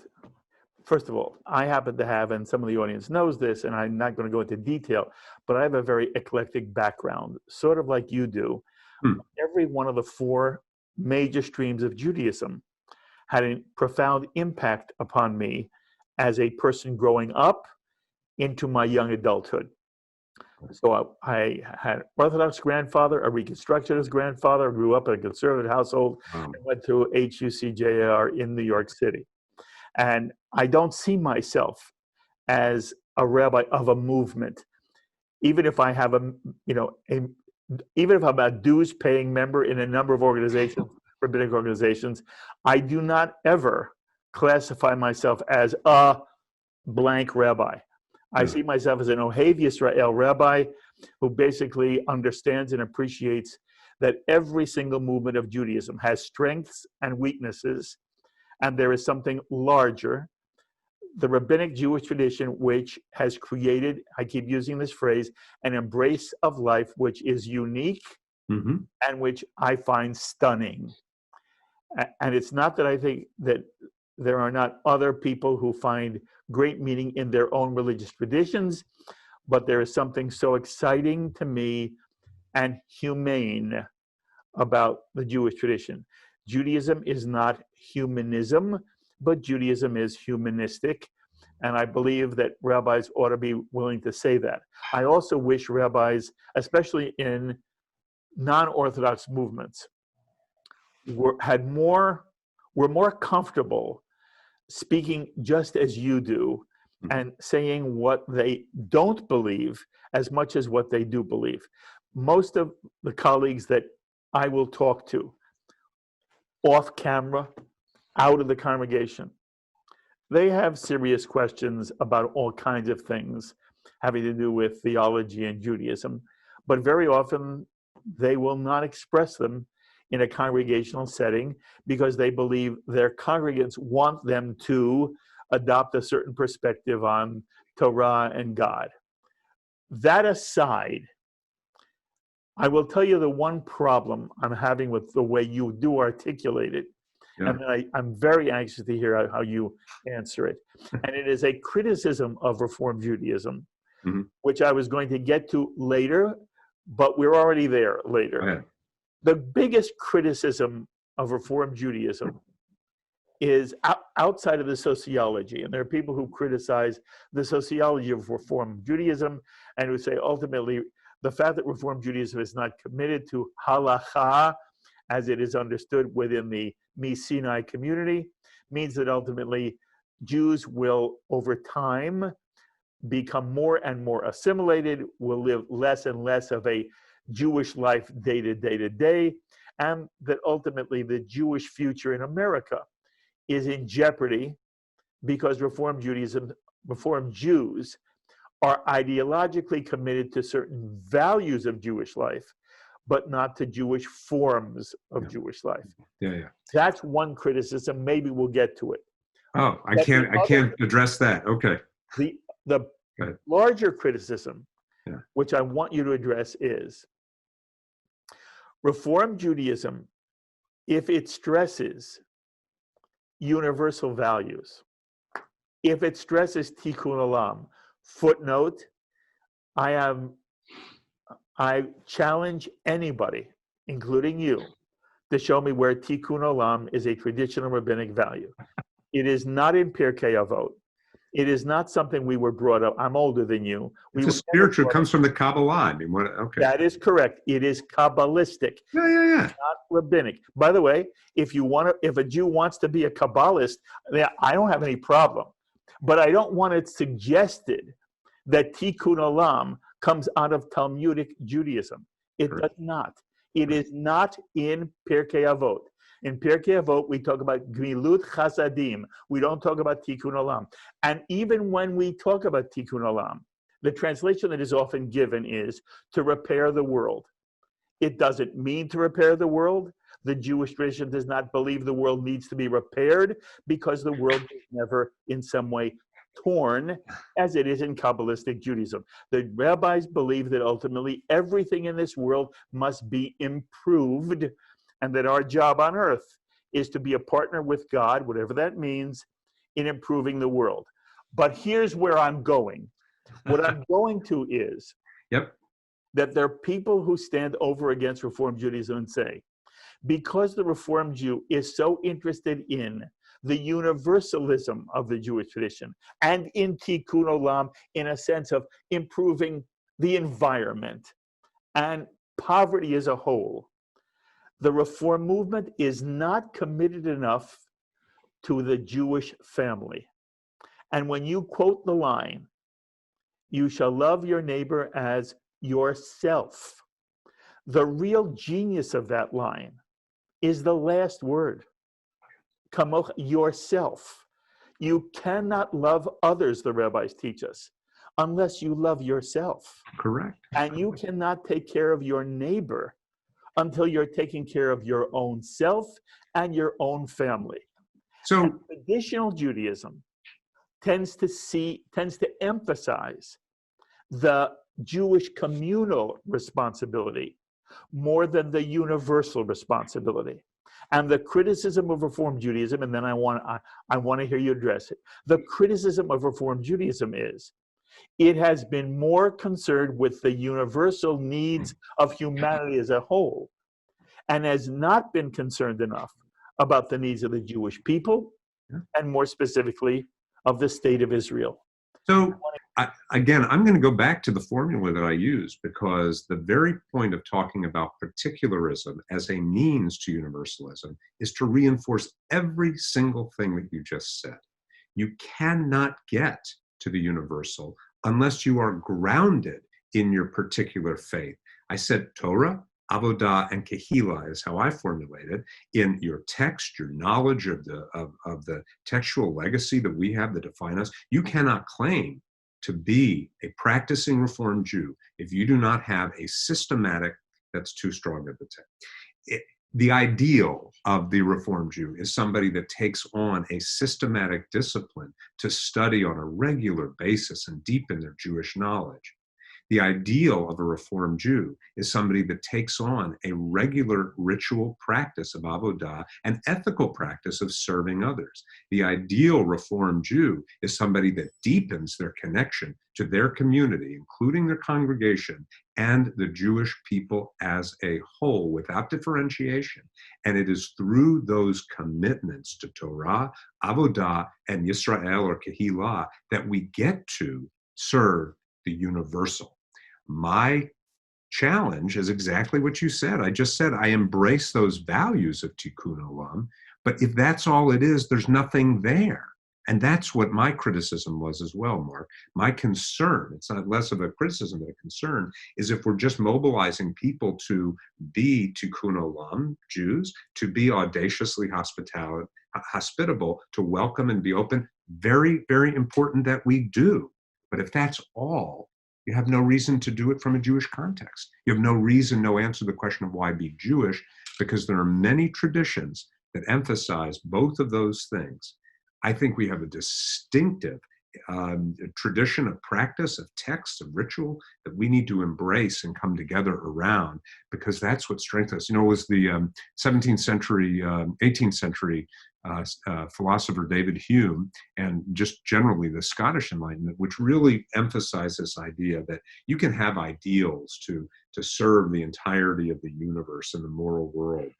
First of all, I happen to have, and some of the audience knows this, and I'm not going to go into detail, but I have a very eclectic background, sort of like you do. Every one of the four major streams of Judaism had a profound impact upon me as a person growing up into my young adulthood. So I had an Orthodox grandfather, a Reconstructionist grandfather, grew up in a conservative household, and went to HUC-JIR in New York City. And I don't see myself as a rabbi of a movement, even if I have even if I'm a dues-paying member in a number of organizations, rabbinic organizations. I do not ever classify myself as a blank rabbi. I see myself as an Ohev Yisrael rabbi who basically understands and appreciates that every single movement of Judaism has strengths and weaknesses, and there is something larger, the rabbinic Jewish tradition, which has created, I keep using this phrase, an embrace of life which is unique and which I find stunning. And it's not that I think that there are not other people who find great meaning in their own religious traditions, but there is something so exciting to me and humane about the Jewish tradition. Judaism is not humanism, but Judaism is humanistic. And I believe that rabbis ought to be willing to say that. I also wish rabbis, especially in non-Orthodox movements, were more comfortable speaking just as you do and saying what they don't believe as much as what they do believe. Most of the colleagues that I will talk to off camera, out of the congregation, they have serious questions about all kinds of things having to do with theology and Judaism, but very often they will not express them in a congregational setting because they believe their congregants want them to adopt a certain perspective on Torah and God. That aside, I will tell you the one problem I'm having with the way you do articulate it, and I'm very anxious to hear how you answer it. And it is a criticism of Reform Judaism, which I was going to get to later, but we're already there later. The biggest criticism of Reform Judaism is outside of the sociology. And there are people who criticize the sociology of Reform Judaism and who say ultimately the fact that Reform Judaism is not committed to halacha as it is understood within the Sinai community means that ultimately Jews will, over time, become more and more assimilated, will live less and less of a Jewish life day to day to day, and that ultimately the Jewish future in America is in jeopardy because Reform Jews are ideologically committed to certain values of Jewish life, but not to Jewish forms of Jewish life. That's one criticism. Maybe we'll get to it. Oh, I can't address that. Okay. The larger criticism, which I want you to address, is Reform Judaism, if it stresses universal values, if it stresses tikkun olam, footnote, I challenge anybody, including you, to show me where tikkun olam is a traditional rabbinic value. It is not in Pirkei Avot. It is not something we were brought up. I'm older than you. It's a spiritual, it comes from the Kabbalah. I mean, okay. That is correct. It is Kabbalistic. Not rabbinic. By the way, if a Jew wants to be a Kabbalist, I don't have any problem. But I don't want it suggested that Tikkun Olam comes out of Talmudic Judaism. It does not. It is not in Pirkei Avot. In Pirkei Avot, we talk about Gmilut Chasadim. We don't talk about Tikkun Olam. And even when we talk about Tikkun Olam, The translation that is often given is to repair the world. It doesn't mean to repair the world. The Jewish tradition does not believe the world needs to be repaired because the world is never in some way torn as it is in Kabbalistic Judaism. The rabbis believe that ultimately everything in this world must be improved, and that our job on earth is to be a partner with God, whatever that means, in improving the world. But here's where I'm going. What I'm going to is that there are people who stand over against Reform Judaism and say, because the Reform Jew is so interested in the universalism of the Jewish tradition and in Tikkun Olam, in a sense of improving the environment and poverty as a whole, the Reform movement is not committed enough to the Jewish family. And when you quote the line, "You shall love your neighbor as yourself," the real genius of that line is the last word. Kamoch, yourself. You cannot love others, the rabbis teach us, unless you love yourself. Correct. And you cannot take care of your neighbor until you're taking care of your own self and your own family. So and traditional Judaism tends to emphasize the Jewish communal responsibility more than the universal responsibility. And the criticism of Reform Judaism, and then I want to hear you address it. The criticism of Reform Judaism is it has been more concerned with the universal needs of humanity as a whole, and has not been concerned enough about the needs of the Jewish people, and more specifically of the state of Israel. So again, I'm going to go back to the formula that I use, because the very point of talking about particularism as a means to universalism is to reinforce every single thing that you just said. You cannot get to the universal unless you are grounded in your particular faith. I said Torah, Avodah, and Kehillah is how I formulate it. In your text, your knowledge of the textual legacy that we have that define us, you cannot claim to be a practicing Reform Jew if you do not have a systematic, that's too strong of a term. The ideal of the Reform Jew is somebody that takes on a systematic discipline to study on a regular basis and deepen their Jewish knowledge. The ideal of a Reform Jew is somebody that takes on a regular ritual practice of avodah and ethical practice of serving others. The ideal Reform Jew is somebody that deepens their connection to their community, including their congregation, and the Jewish people as a whole without differentiation. And it is through those commitments to Torah, avodah, and Yisrael or Kehillah that we get to serve the universal. My challenge is exactly what you said. I just said I embrace those values of Tikkun Olam, but if that's all it is, there's nothing there. And that's what my criticism was as well, Mark. My concern, it's not less of a criticism than a concern, is if we're just mobilizing people to be Tikkun Olam Jews, to be audaciously hospitable, to welcome and be open, very, very important that we do. But if that's all, you have no reason to do it from a Jewish context. You have no reason, no answer to the question of why be Jewish, because there are many traditions that emphasize both of those things. I think we have a distinctive tradition of practice, of text, of ritual that we need to embrace and come together around, because that's what strengthens us. You know, it was the 17th century, 18th century philosopher David Hume, and just generally the Scottish Enlightenment, which really emphasized this idea that you can have ideals to serve the entirety of the universe and the moral world.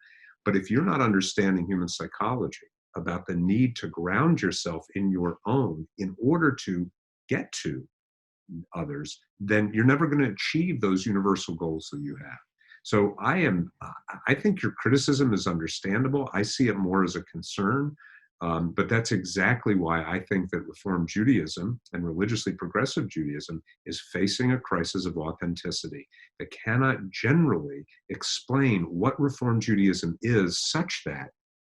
But if you're not understanding human psychology about the need to ground yourself in your own in order to get to others, then you're never going to achieve those universal goals that you have. So I think your criticism is understandable. I see it more as a concern, but that's exactly why I think that Reform Judaism and religiously progressive Judaism is facing a crisis of authenticity that cannot generally explain what Reform Judaism is, such that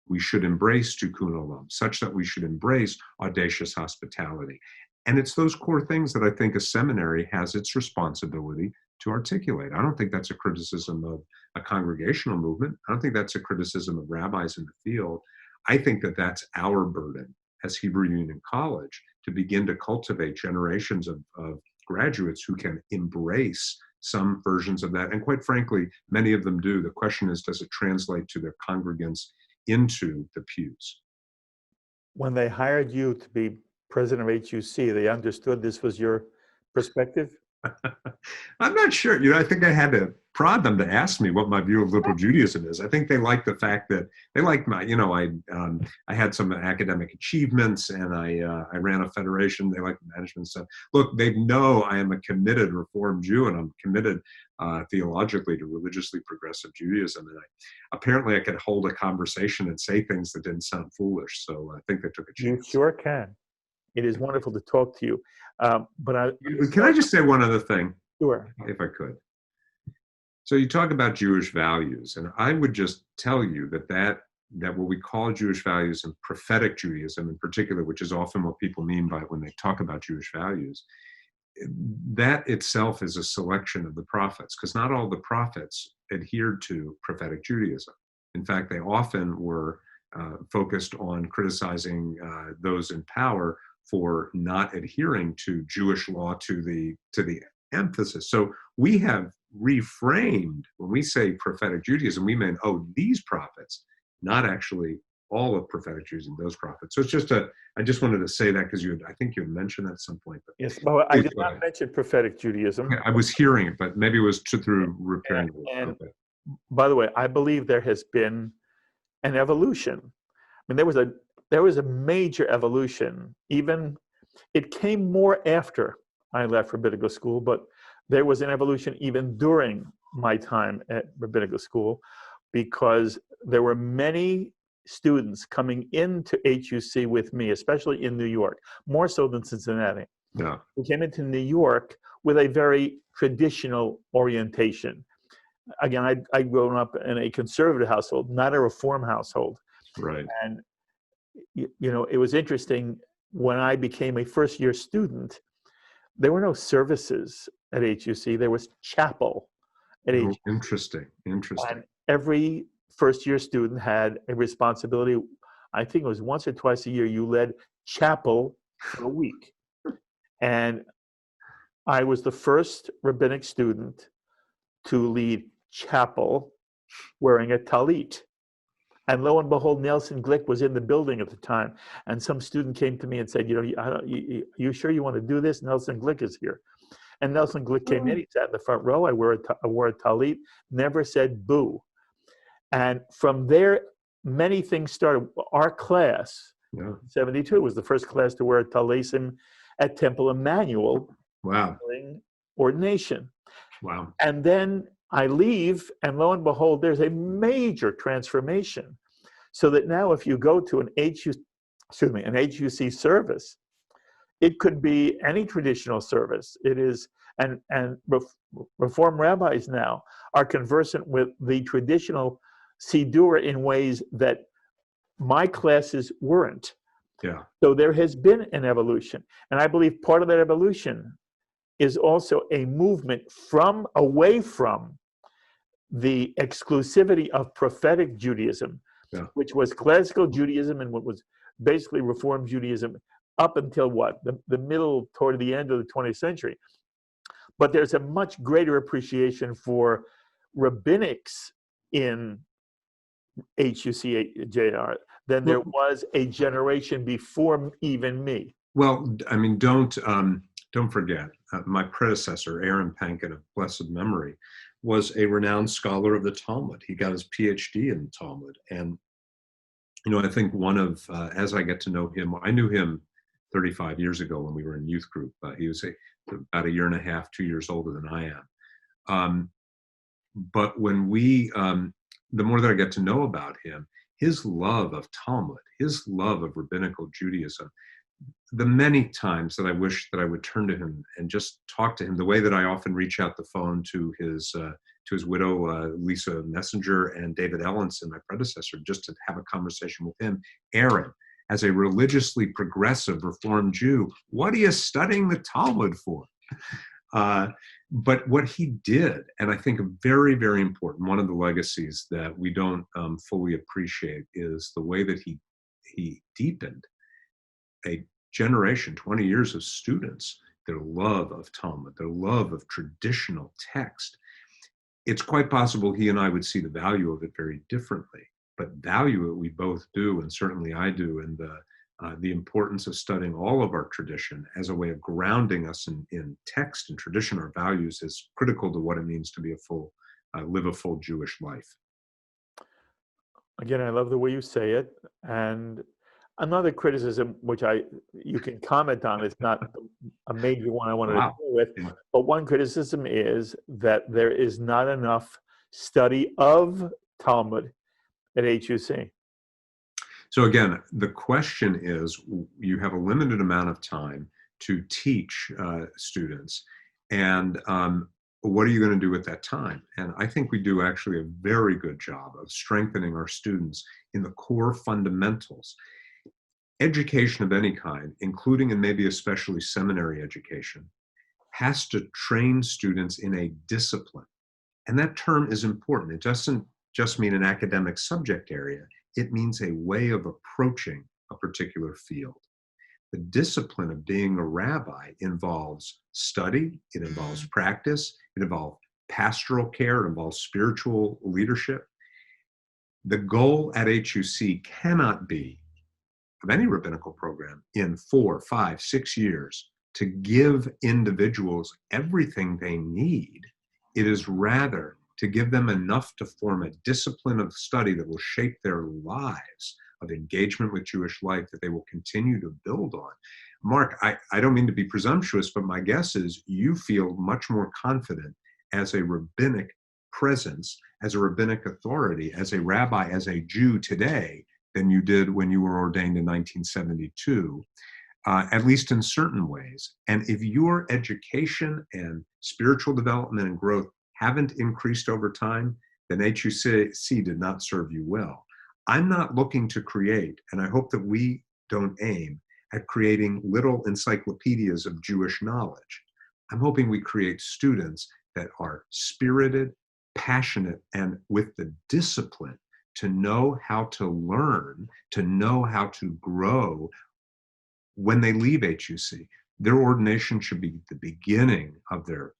we should embrace Tikkun Olam, such that we should embrace audacious hospitality. And it's those core things that I think a seminary has its responsibility to articulate. I don't think that's a criticism of a congregational movement. I don't think that's a criticism of rabbis in the field. I think that that's our burden as Hebrew Union College to begin to cultivate generations of graduates who can embrace some versions of that. And quite frankly, many of them do. The question is, does it translate to their congregants into the pews? When they hired you to be president of HUC, they understood this was your perspective? I'm not sure. I think I had to prod them to ask me what my view of liberal Judaism is. I think they like the fact that they like my, I had some academic achievements, and I ran a federation. They like the management stuff. Look, they know I am a committed Reform Jew, and I'm committed theologically to religiously progressive Judaism. And apparently I could hold a conversation and say things that didn't sound foolish. So I think they took a chance. You sure can. It is wonderful to talk to you. Can I just say one other thing? Sure. If I could. So you talk about Jewish values, and I would just tell you that what we call Jewish values and prophetic Judaism in particular, which is often what people mean by when they talk about Jewish values, that itself is a selection of the prophets, because not all the prophets adhered to prophetic Judaism. In fact, they often were focused on criticizing those in power for not adhering to Jewish law to the emphasis. So we have reframed, when we say prophetic Judaism, we mean, these prophets, not actually all of prophetic Judaism, those prophets. So it's just I just wanted to say that because I think you had mentioned that at some point. But yes, well, I did not mention prophetic Judaism. I was hearing it, but maybe it was through repairing. And by the way, I believe there has been an evolution. I mean, there was a major evolution. Even it came more after I left rabbinical school, but there was an evolution even during my time at rabbinical school, because there were many students coming into HUC with me, especially in New York, more so than Cincinnati. Yeah. Who came into New York with a very traditional orientation. Again, I'd grown up in a conservative household, not a reform household. Right. And it was interesting, when I became a first-year student, there were no services at HUC. There was chapel at HUC. Interesting. And every first-year student had a responsibility. I think it was once or twice a year you led chapel for a week. And I was the first rabbinic student to lead chapel wearing a talit. And lo and behold, Nelson Glick was in the building at the time. And some student came to me and said, you sure you want to do this? Nelson Glick is here. And Nelson Glick came in, he sat in the front row. I wore a talit, never said boo. And from there, many things started. Our class, 72, was the first class to wear a talisim at Temple Emmanuel. Wow. During ordination. Wow. And then I leave, and lo and behold, there's a major transformation. So that now if you go to an HUC service, it could be any traditional service. It is, and Reform rabbis now are conversant with the traditional Siddur in ways that my classes weren't. Yeah. So there has been an evolution. And I believe part of that evolution is also a movement away from the exclusivity of prophetic Judaism, which was classical Judaism and what was basically Reform Judaism up until the middle, toward the end of the 20th century. But there's a much greater appreciation for rabbinics in HUC-JIR than there was a generation before even me. Well, I mean, don't forget, my predecessor, Aaron Pankin of blessed memory, was a renowned scholar of the Talmud. He got his PhD in the Talmud. And, I think as I get to know him, I knew him 35 years ago when we were in youth group. He was about a year and a half, 2 years older than I am. But when the more that I get to know about him, his love of Talmud, his love of rabbinical Judaism, the many times that I wish that I would turn to him and just talk to him, the way that I often reach out the phone to his widow, Lisa Messenger, and David Ellenson, my predecessor, just to have a conversation with him. Aaron, as a religiously progressive Reform Jew, what are you studying the Talmud for? But what he did, and I think very, very important, one of the legacies that we don't fully appreciate is the way that he deepened a generation, 20 years of students, their love of Talmud, their love of traditional text. It's quite possible he and I would see the value of it very differently, but value it we both do, and certainly I do, and the importance of studying all of our tradition as a way of grounding us in text and tradition, our values, is critical to what it means to be live a full Jewish life. Again, I love the way you say it. And another criticism, which you can comment on, it's not a major one I wanted to deal with, but one criticism is that there is not enough study of Talmud at HUC. So again, the question is, you have a limited amount of time to teach students, and what are you going to do with that time? And I think we do actually a very good job of strengthening our students in the core fundamentals. Education of any kind, including and maybe especially seminary education, has to train students in a discipline. And that term is important. It doesn't just mean an academic subject area. It means a way of approaching a particular field. The discipline of being a rabbi involves study, it involves practice, it involves pastoral care, it involves spiritual leadership. The goal at HUC cannot be, of any rabbinical program, in 4, 5, 6 years, to give individuals everything they need. It is rather to give them enough to form a discipline of study that will shape their lives, of engagement with Jewish life that they will continue to build on. Mark, I don't mean to be presumptuous, but my guess is you feel much more confident as a rabbinic presence, as a rabbinic authority, as a rabbi, as a Jew today, than you did when you were ordained in 1972, at least in certain ways. And if your education and spiritual development and growth haven't increased over time, then HUC did not serve you well. I'm not looking to create, and I hope that we don't aim at creating little encyclopedias of Jewish knowledge. I'm hoping we create students that are spirited, passionate, and with the discipline to know how to learn, to know how to grow when they leave HUC. Their ordination should be the beginning of their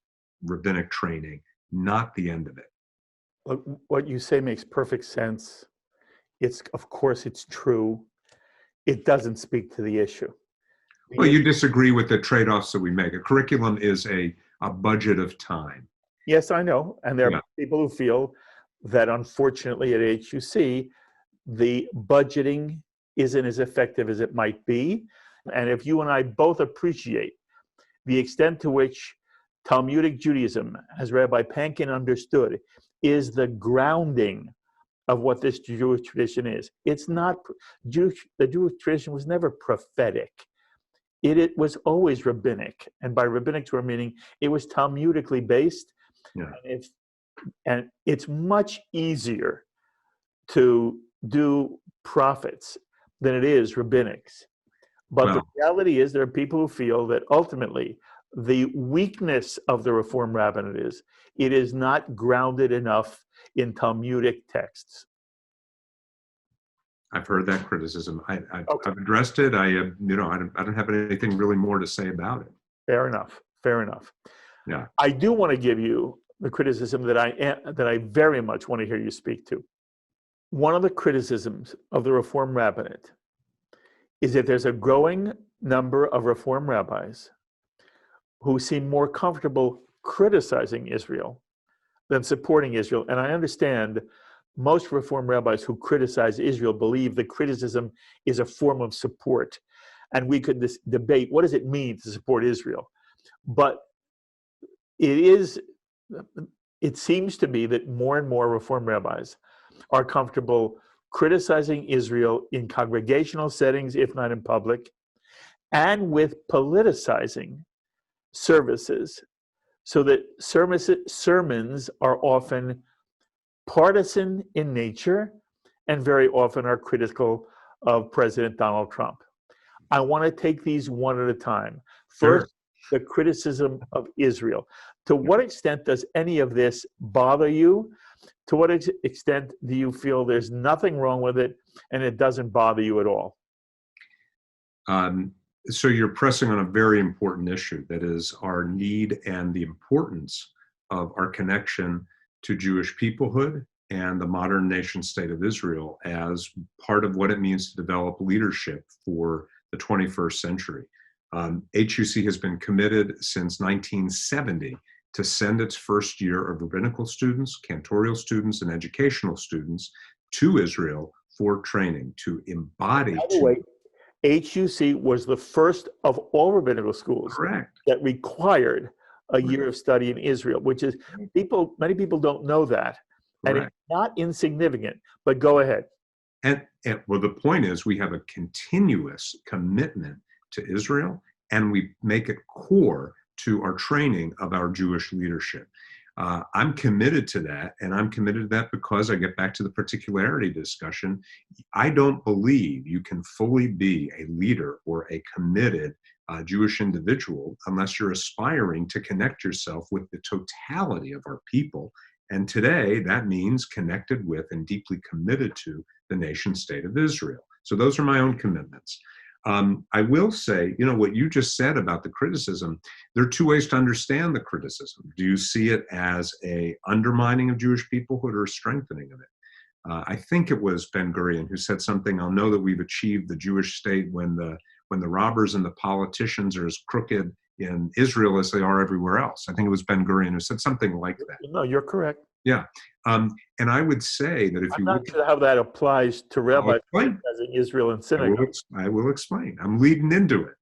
rabbinic training, not the end of it. Look, what you say makes perfect sense. Of course, it's true. It doesn't speak to the issue. Well, you disagree with the trade-offs that we make. A curriculum is a budget of time. Yes, I know. And there are people who feel that unfortunately at HUC, the budgeting isn't as effective as it might be. And if you and I both appreciate the extent to which Talmudic Judaism, as Rabbi Pankin understood, is the grounding of what this Jewish tradition is. It's not, the Jewish tradition was never prophetic. It was always rabbinic. And by rabbinic we're meaning it was Talmudically based. Yeah. And it's much easier to do prophets than it is rabbinics. But the reality is there are people who feel that ultimately the weakness of the Reform rabbinate is it is not grounded enough in Talmudic texts. I've heard that criticism. I've addressed it. I don't have anything really more to say about it. Fair enough. Fair enough. Yeah. I do want to give you the criticism that I very much want to hear you speak to. One of the criticisms of the Reform rabbinate is that there's a growing number of Reform rabbis who seem more comfortable criticizing Israel than supporting Israel. And I understand most Reform rabbis who criticize Israel believe the criticism is a form of support. And we could debate, what does it mean to support Israel? But it seems to be that more and more Reform rabbis are comfortable criticizing Israel in congregational settings, if not in public, and with politicizing services, so that sermons are often partisan in nature and very often are critical of President Donald Trump. I want to take these one at a time. Sure. First, the criticism of Israel. To what extent does any of this bother you? To what extent do you feel there's nothing wrong with it and it doesn't bother you at all? So you're pressing on a very important issue, that is our need and the importance of our connection to Jewish peoplehood and the modern nation state of Israel as part of what it means to develop leadership for the 21st century. HUC has been committed since 1970 to send its first year of rabbinical students, cantorial students, and educational students to Israel for training, to embody. By the way, HUC was the first of all rabbinical schools Correct. that required a year of study in Israel, which is many people don't know that. And it's not insignificant, but go ahead. And well, the point is we have a continuous commitment to Israel, and we make it core to our training of our Jewish leadership. I'm committed to that, and I'm committed to that because I get back to the particularity discussion. I don't believe you can fully be a leader or a committed Jewish individual unless you're aspiring to connect yourself with the totality of our people. And today, that means connected with and deeply committed to the nation state of Israel. So those are my own commitments. I will say, what you just said about the criticism, there are two ways to understand the criticism. Do you see it as a undermining of Jewish peoplehood or a strengthening of it? I think it was Ben Gurion who said something, I'll know that we've achieved the Jewish state when the robbers and the politicians are as crooked in Israel as they are everywhere else. I think it was Ben Gurion who said something like that. No, you're correct. Yeah. And I I would say that if I'm you not look sure how that applies to rabbis explain. in Israel and synagogue. I will explain. I'm leading into it.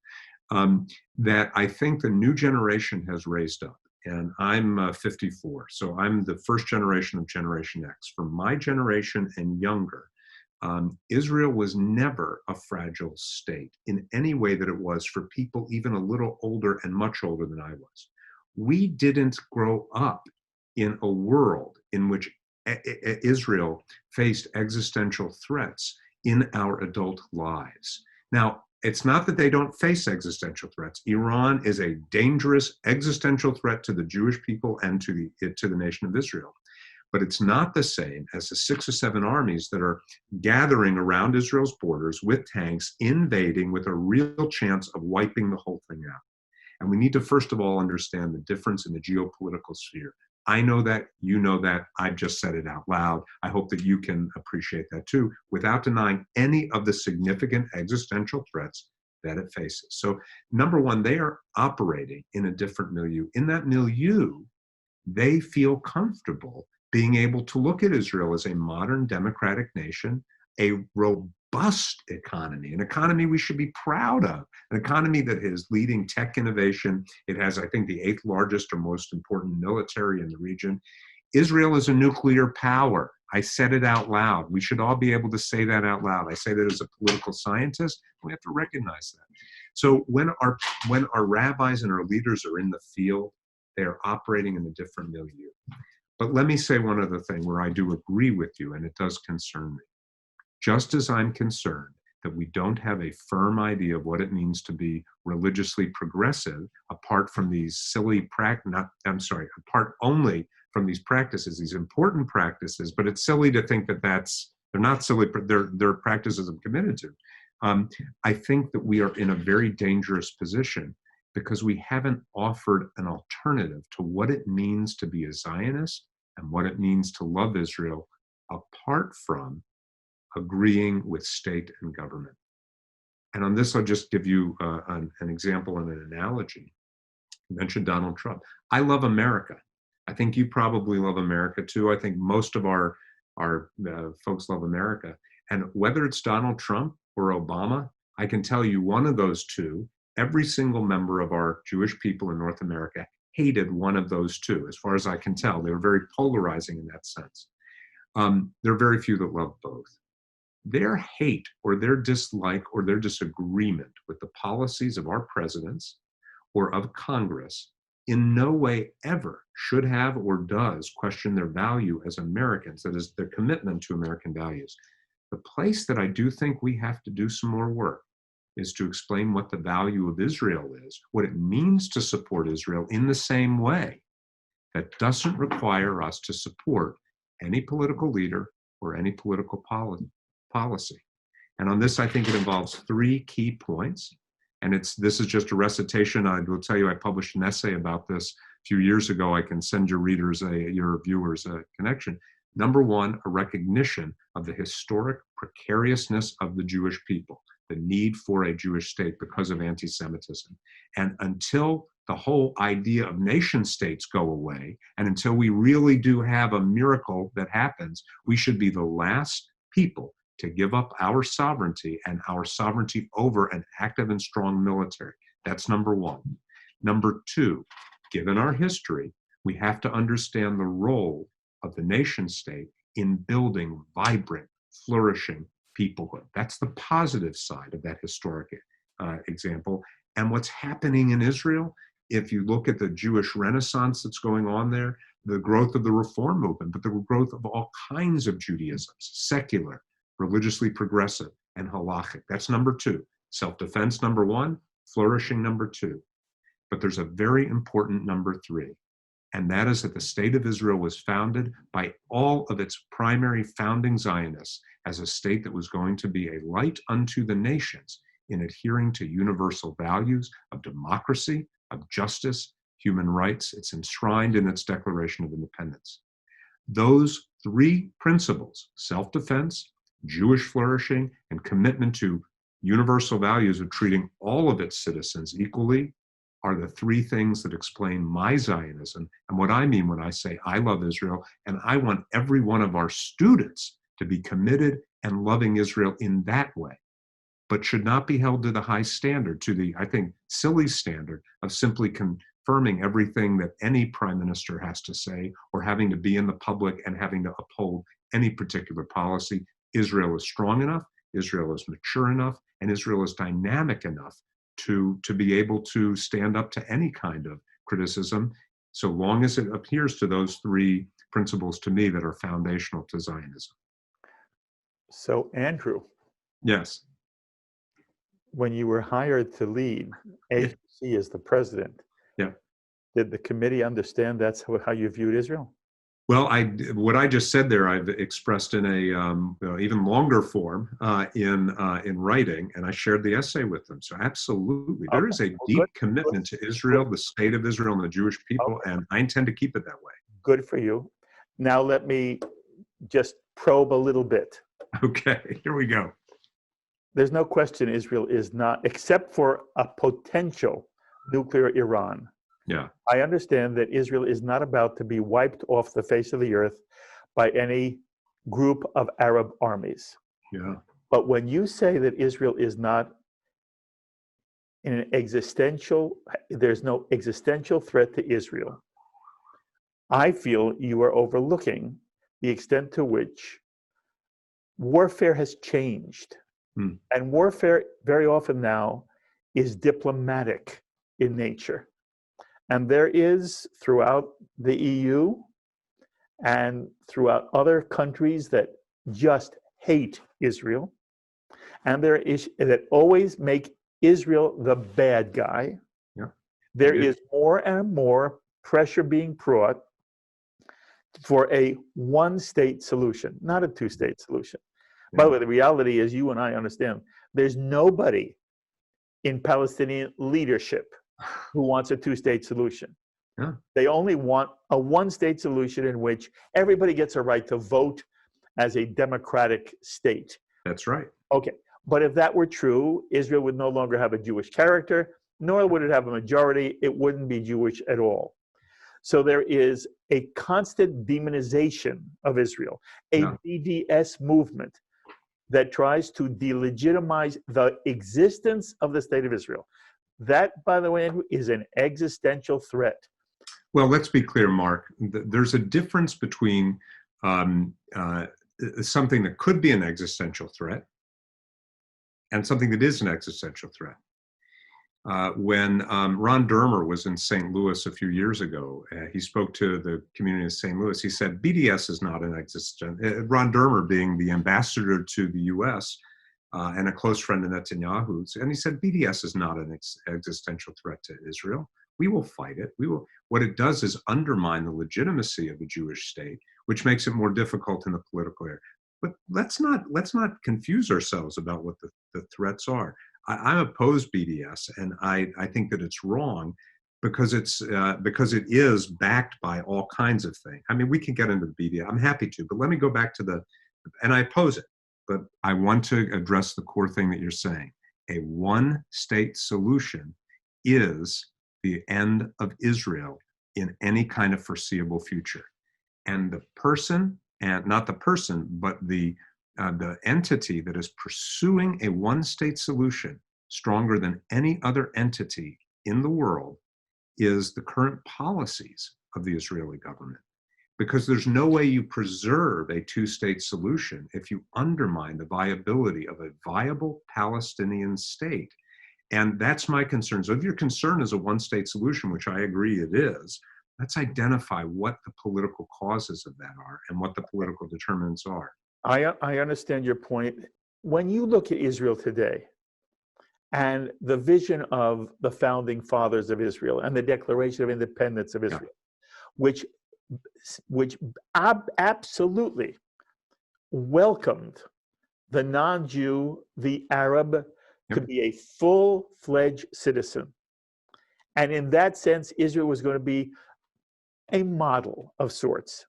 That I think the new generation has raised up. And I'm 54, so I'm the first generation of Generation X. For my generation and younger, Israel was never a fragile state in any way that it was for people even a little older and much older than I was. We didn't grow up in a world in which Israel faced existential threats in our adult lives. Now, it's not that they don't face existential threats. Iran is a dangerous existential threat to the Jewish people and to the nation of Israel. But it's not the same as the 6 or 7 armies that are gathering around Israel's borders with tanks, invading with a real chance of wiping the whole thing out. And we need to, first of all, understand the difference in the geopolitical sphere. I know that, you know that, I've just said it out loud. I hope that you can appreciate that too, without denying any of the significant existential threats that it faces. So, number one, they are operating in a different milieu. In that milieu, they feel comfortable being able to look at Israel as a modern democratic nation, a robust economy, an economy we should be proud of, an economy that is leading tech innovation. It has, I think, the 8th largest or most important military in the region. Israel is a nuclear power. I said it out loud. We should all be able to say that out loud. I say that as a political scientist. We have to recognize that. So when our rabbis and our leaders are in the field, they are operating in a different milieu. But let me say one other thing where I do agree with you, and it does concern me. Just as I'm concerned that we don't have a firm idea of what it means to be religiously progressive, apart from these apart only from these practices, these important practices, but it's silly to think that they're not silly, they're practices I'm committed to. I think that we are in a very dangerous position because we haven't offered an alternative to what it means to be a Zionist and what it means to love Israel, apart from agreeing with state and government. And on this, I'll just give you an example and an analogy. You mentioned Donald Trump. I love America. I think you probably love America too. I think most of our folks love America. And whether it's Donald Trump or Obama, I can tell you one of those two, every single member of our Jewish people in North America hated one of those two. As far as I can tell, they were very polarizing in that sense. There are very few that love both. Their hate or their dislike or their disagreement with the policies of our presidents or of Congress in no way ever should have or does question their value as Americans, that is, their commitment to American values. The place that I do think we have to do some more work is to explain what the value of Israel is, what it means to support Israel in the same way that doesn't require us to support any political leader or any political policy. And on this, I think it involves three key points. And this is just a recitation. I will tell you, I published an essay about this a few years ago. I can send your readers, your viewers a connection. Number one, a recognition of the historic precariousness of the Jewish people, the need for a Jewish state because of anti-Semitism. And until the whole idea of nation states go away, and until we really do have a miracle that happens, we should be the last people to give up our sovereignty and our sovereignty over an active and strong military. That's number one. Number two, given our history, we have to understand the role of the nation state in building vibrant, flourishing peoplehood. That's the positive side of that historic example. And what's happening in Israel, if you look at the Jewish Renaissance that's going on there, the growth of the Reform movement, but the growth of all kinds of Judaisms, secular, religiously progressive, and halachic. That's number two. Self-defense, number one. Flourishing, number two. But there's a very important number three, and that is that the state of Israel was founded by all of its primary founding Zionists as a state that was going to be a light unto the nations in adhering to universal values of democracy, of justice, human rights. It's enshrined in its Declaration of Independence. Those three principles, self-defense, Jewish flourishing, and commitment to universal values of treating all of its citizens equally, are the three things that explain my Zionism and what I mean when I say I love Israel, and I want every one of our students to be committed and loving Israel in that way, but should not be held to the high standard, to the, I think, silly standard of simply confirming everything that any prime minister has to say, or having to be in the public and having to uphold any particular policy. Israel is strong enough, Israel is mature enough, and Israel is dynamic enough to be able to stand up to any kind of criticism, so long as it adheres to those three principles to me that are foundational to Zionism. So, Andrew. Yes. When you were hired to lead HUC as the president, yeah, did the committee understand that's how you viewed Israel? Well, what I just said there, I've expressed in a even longer form in writing, and I shared the essay with them. So absolutely, there is a deep commitment to Israel, the state of Israel, and the Jewish people, and I intend to keep it that way. Good for you. Now let me just probe a little bit. Okay, here we go. There's no question Israel is not, except for a potential nuclear Iran. Yeah. I understand that Israel is not about to be wiped off the face of the earth by any group of Arab armies. Yeah. But when you say that Israel is not in an existential, there's no existential threat to Israel, I feel you are overlooking the extent to which warfare has changed. And warfare very often now is diplomatic in nature. And there is, throughout the EU and throughout other countries that just hate Israel, and there is that always make Israel the bad guy. Yeah. There is more and more pressure being brought for a one-state solution, not a two-state solution. Yeah. By the way, the reality is, you and I understand, there's nobody in Palestinian leadership who wants a two-state solution. Yeah. They only want a one-state solution in which everybody gets a right to vote as a democratic state. That's right. Okay, but if that were true, Israel would no longer have a Jewish character, nor would it have a majority. It wouldn't be Jewish at all. So there is a constant demonization of Israel, a BDS movement that tries to delegitimize the existence of the state of Israel. That, by the way, is an existential threat. Well, let's be clear, Mark. There's a difference between something that could be an existential threat and something that is an existential threat. When Ron Dermer was in St. Louis a few years ago, he spoke to the community of St. Louis. He said, BDS is not an existent. Ron Dermer being the ambassador to the US and a close friend of Netanyahu's. And he said, BDS is not an existential threat to Israel. We will fight it. We will. What it does is undermine the legitimacy of the Jewish state, which makes it more difficult in the political area. But let's not confuse ourselves about what the threats are. I oppose BDS, and I think that it's wrong because it is backed by all kinds of things. I mean, we can get into the BDS. I'm happy to, but let me go back to and I oppose it. But I want to address the core thing that you're saying. A one-state solution is the end of Israel in any kind of foreseeable future. And the person, and not the person, but the entity that is pursuing a one-state solution stronger than any other entity in the world is the current policies of the Israeli government. Because there's no way you preserve a two-state solution if you undermine the viability of a viable Palestinian state. And that's my concern. So if your concern is a one-state solution, which I agree it is, let's identify what the political causes of that are and what the political determinants are. I understand your point. When you look at Israel today and the vision of the founding fathers of Israel and the Declaration of Independence of Israel, which absolutely welcomed the non-Jew, the Arab, to be a full-fledged citizen. And in that sense, Israel was going to be a model of sorts.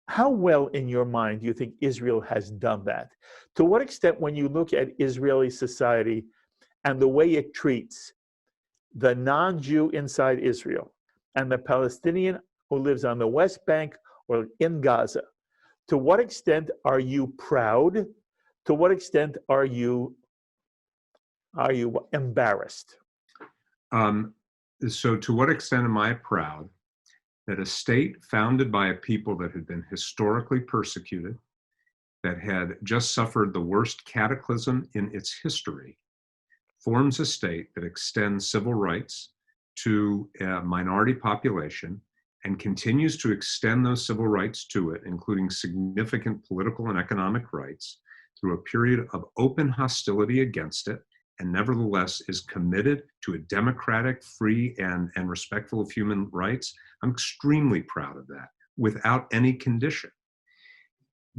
How well, in your mind, do you think Israel has done that? To what extent, when you look at Israeli society and the way it treats the non-Jew inside Israel and the Palestinian who lives on the West Bank or in Gaza, to what extent are you proud? To what extent are you embarrassed? So to what extent am I proud that a state founded by a people that had been historically persecuted, that had just suffered the worst cataclysm in its history, forms a state that extends civil rights to a minority population and continues to extend those civil rights to it, including significant political and economic rights, through a period of open hostility against it, and nevertheless is committed to a democratic, free, and respectful of human rights. I'm extremely proud of that, without any condition.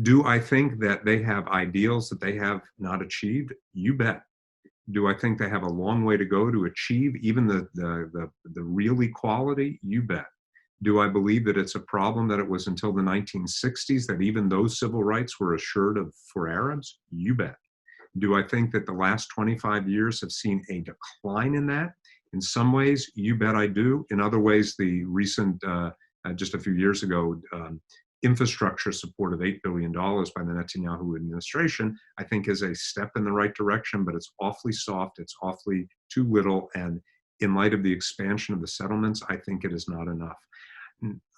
Do I think that they have ideals that they have not achieved? You bet. Do I think they have a long way to go to achieve even the real equality? You bet. Do I believe that it's a problem that it was until the 1960s that even those civil rights were assured of for Arabs? You bet. Do I think that the last 25 years have seen a decline in that? In some ways, you bet I do. In other ways, the recent, just a few years ago, infrastructure support of $8 billion by the Netanyahu administration, I think is a step in the right direction, but it's awfully soft, it's awfully too little, and in light of the expansion of the settlements, I think it is not enough.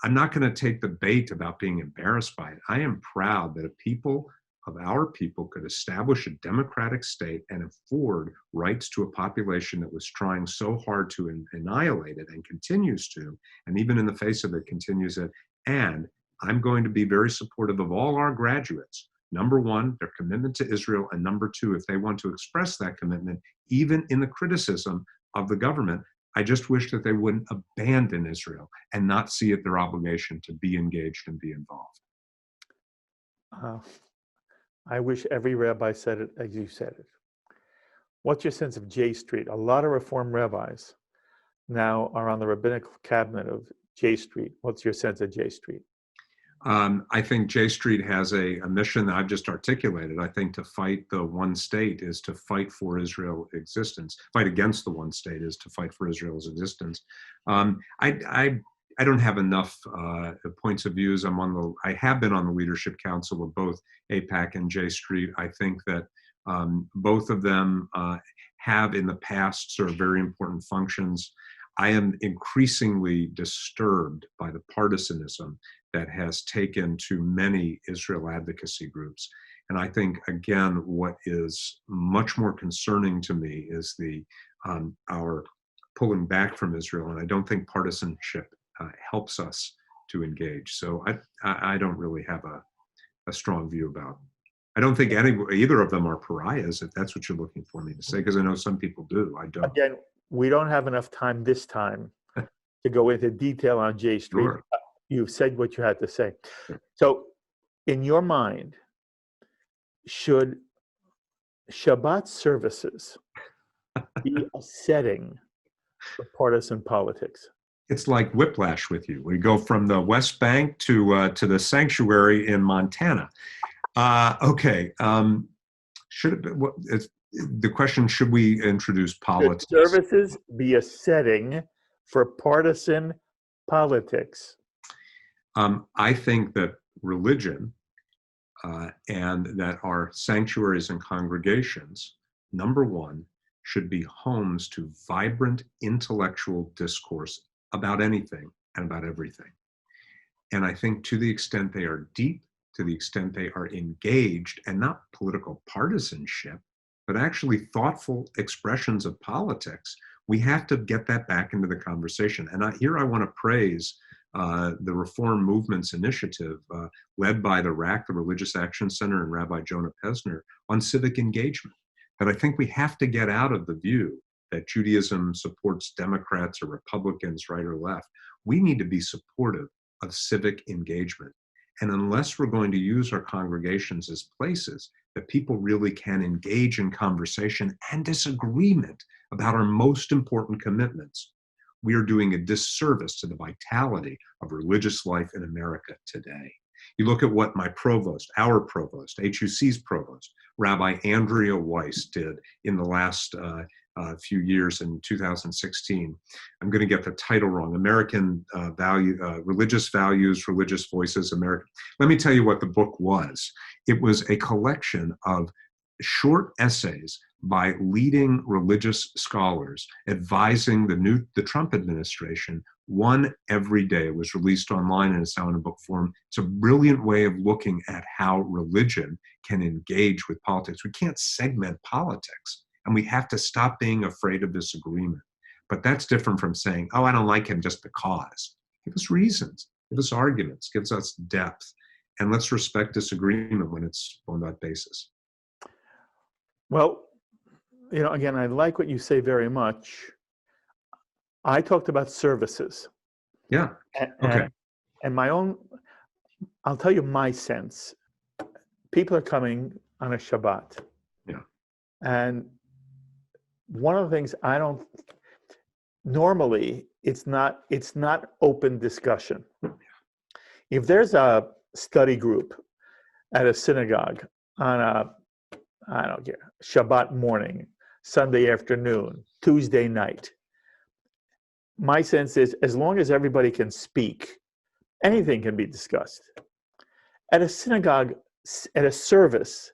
I'm not going to take the bait about being embarrassed by it. I am proud that our people could establish a democratic state and afford rights to a population that was trying so hard to annihilate it and continues to, and even in the face of it continues it. And I'm going to be very supportive of all our graduates. Number one, their commitment to Israel, and number two, if they want to express that commitment, even in the criticism of the government, I just wish that they wouldn't abandon Israel and not see it their obligation to be engaged and be involved. I wish every rabbi said it as you said it. What's your sense of J Street? A lot of Reform rabbis now are on the rabbinical cabinet of J Street. What's your sense of J Street? I think J Street has a mission that I've just articulated. I think to fight the one state is to fight for Israel's existence. Fight against the one state is to fight for Israel's existence. I don't have enough points of views. I have been on the leadership council of both AIPAC and J Street. I think that both of them have in the past served very important functions. I am increasingly disturbed by the partisanism that has taken to many Israel advocacy groups. And I think, again, what is much more concerning to me is the our pulling back from Israel, and I don't think partisanship helps us to engage. So I don't really have a strong view about. I don't think either of them are pariahs, if that's what you're looking for me to say, because I know some people do. I don't. Again, we don't have enough time this time to go into detail on J Street. Sure. You've said what you had to say. Sure. So, in your mind, should Shabbat services be a setting for partisan politics? It's like whiplash with you. We go from the West Bank to the sanctuary in Montana. Okay. Should it be, the question, should we introduce politics? Should services be a setting for partisan politics? I think that religion and that our sanctuaries and congregations, number one, should be homes to vibrant intellectual discourse about anything and about everything. And I think to the extent they are deep, to the extent they are engaged, and not political partisanship, but actually thoughtful expressions of politics, we have to get that back into the conversation. And here I want to praise the Reform Movement's initiative led by the RAC, the Religious Action Center, and Rabbi Jonah Pesner on civic engagement. But I think we have to get out of the view that Judaism supports Democrats or Republicans, right or left. We need to be supportive of civic engagement. And unless we're going to use our congregations as places that people really can engage in conversation and disagreement about our most important commitments, we are doing a disservice to the vitality of religious life in America today. You look at what my provost, our provost, HUC's provost, Rabbi Andrea Weiss did in the last few years in 2016. I'm going to get the title wrong. American Religious Values, Religious Voices, American. Let me tell you what the book was. It was a collection of short essays by leading religious scholars advising the Trump administration, one every day. It was released online and it's now in a book form. It's a brilliant way of looking at how religion can engage with politics. We can't segment politics, and we have to stop being afraid of disagreement. But that's different from saying, oh, I don't like him just because. Give us reasons, give us arguments, gives us depth, and let's respect disagreement when it's on that basis. Well, again, I like what you say very much. I talked about services. Yeah. Okay. And my own, I'll tell you my sense. People are coming on a Shabbat. Yeah. And one of the things normally it's not open discussion. If there's a study group at a synagogue on Shabbat morning, Sunday afternoon, Tuesday night, my sense is as long as everybody can speak, anything can be discussed. At a synagogue, at a service,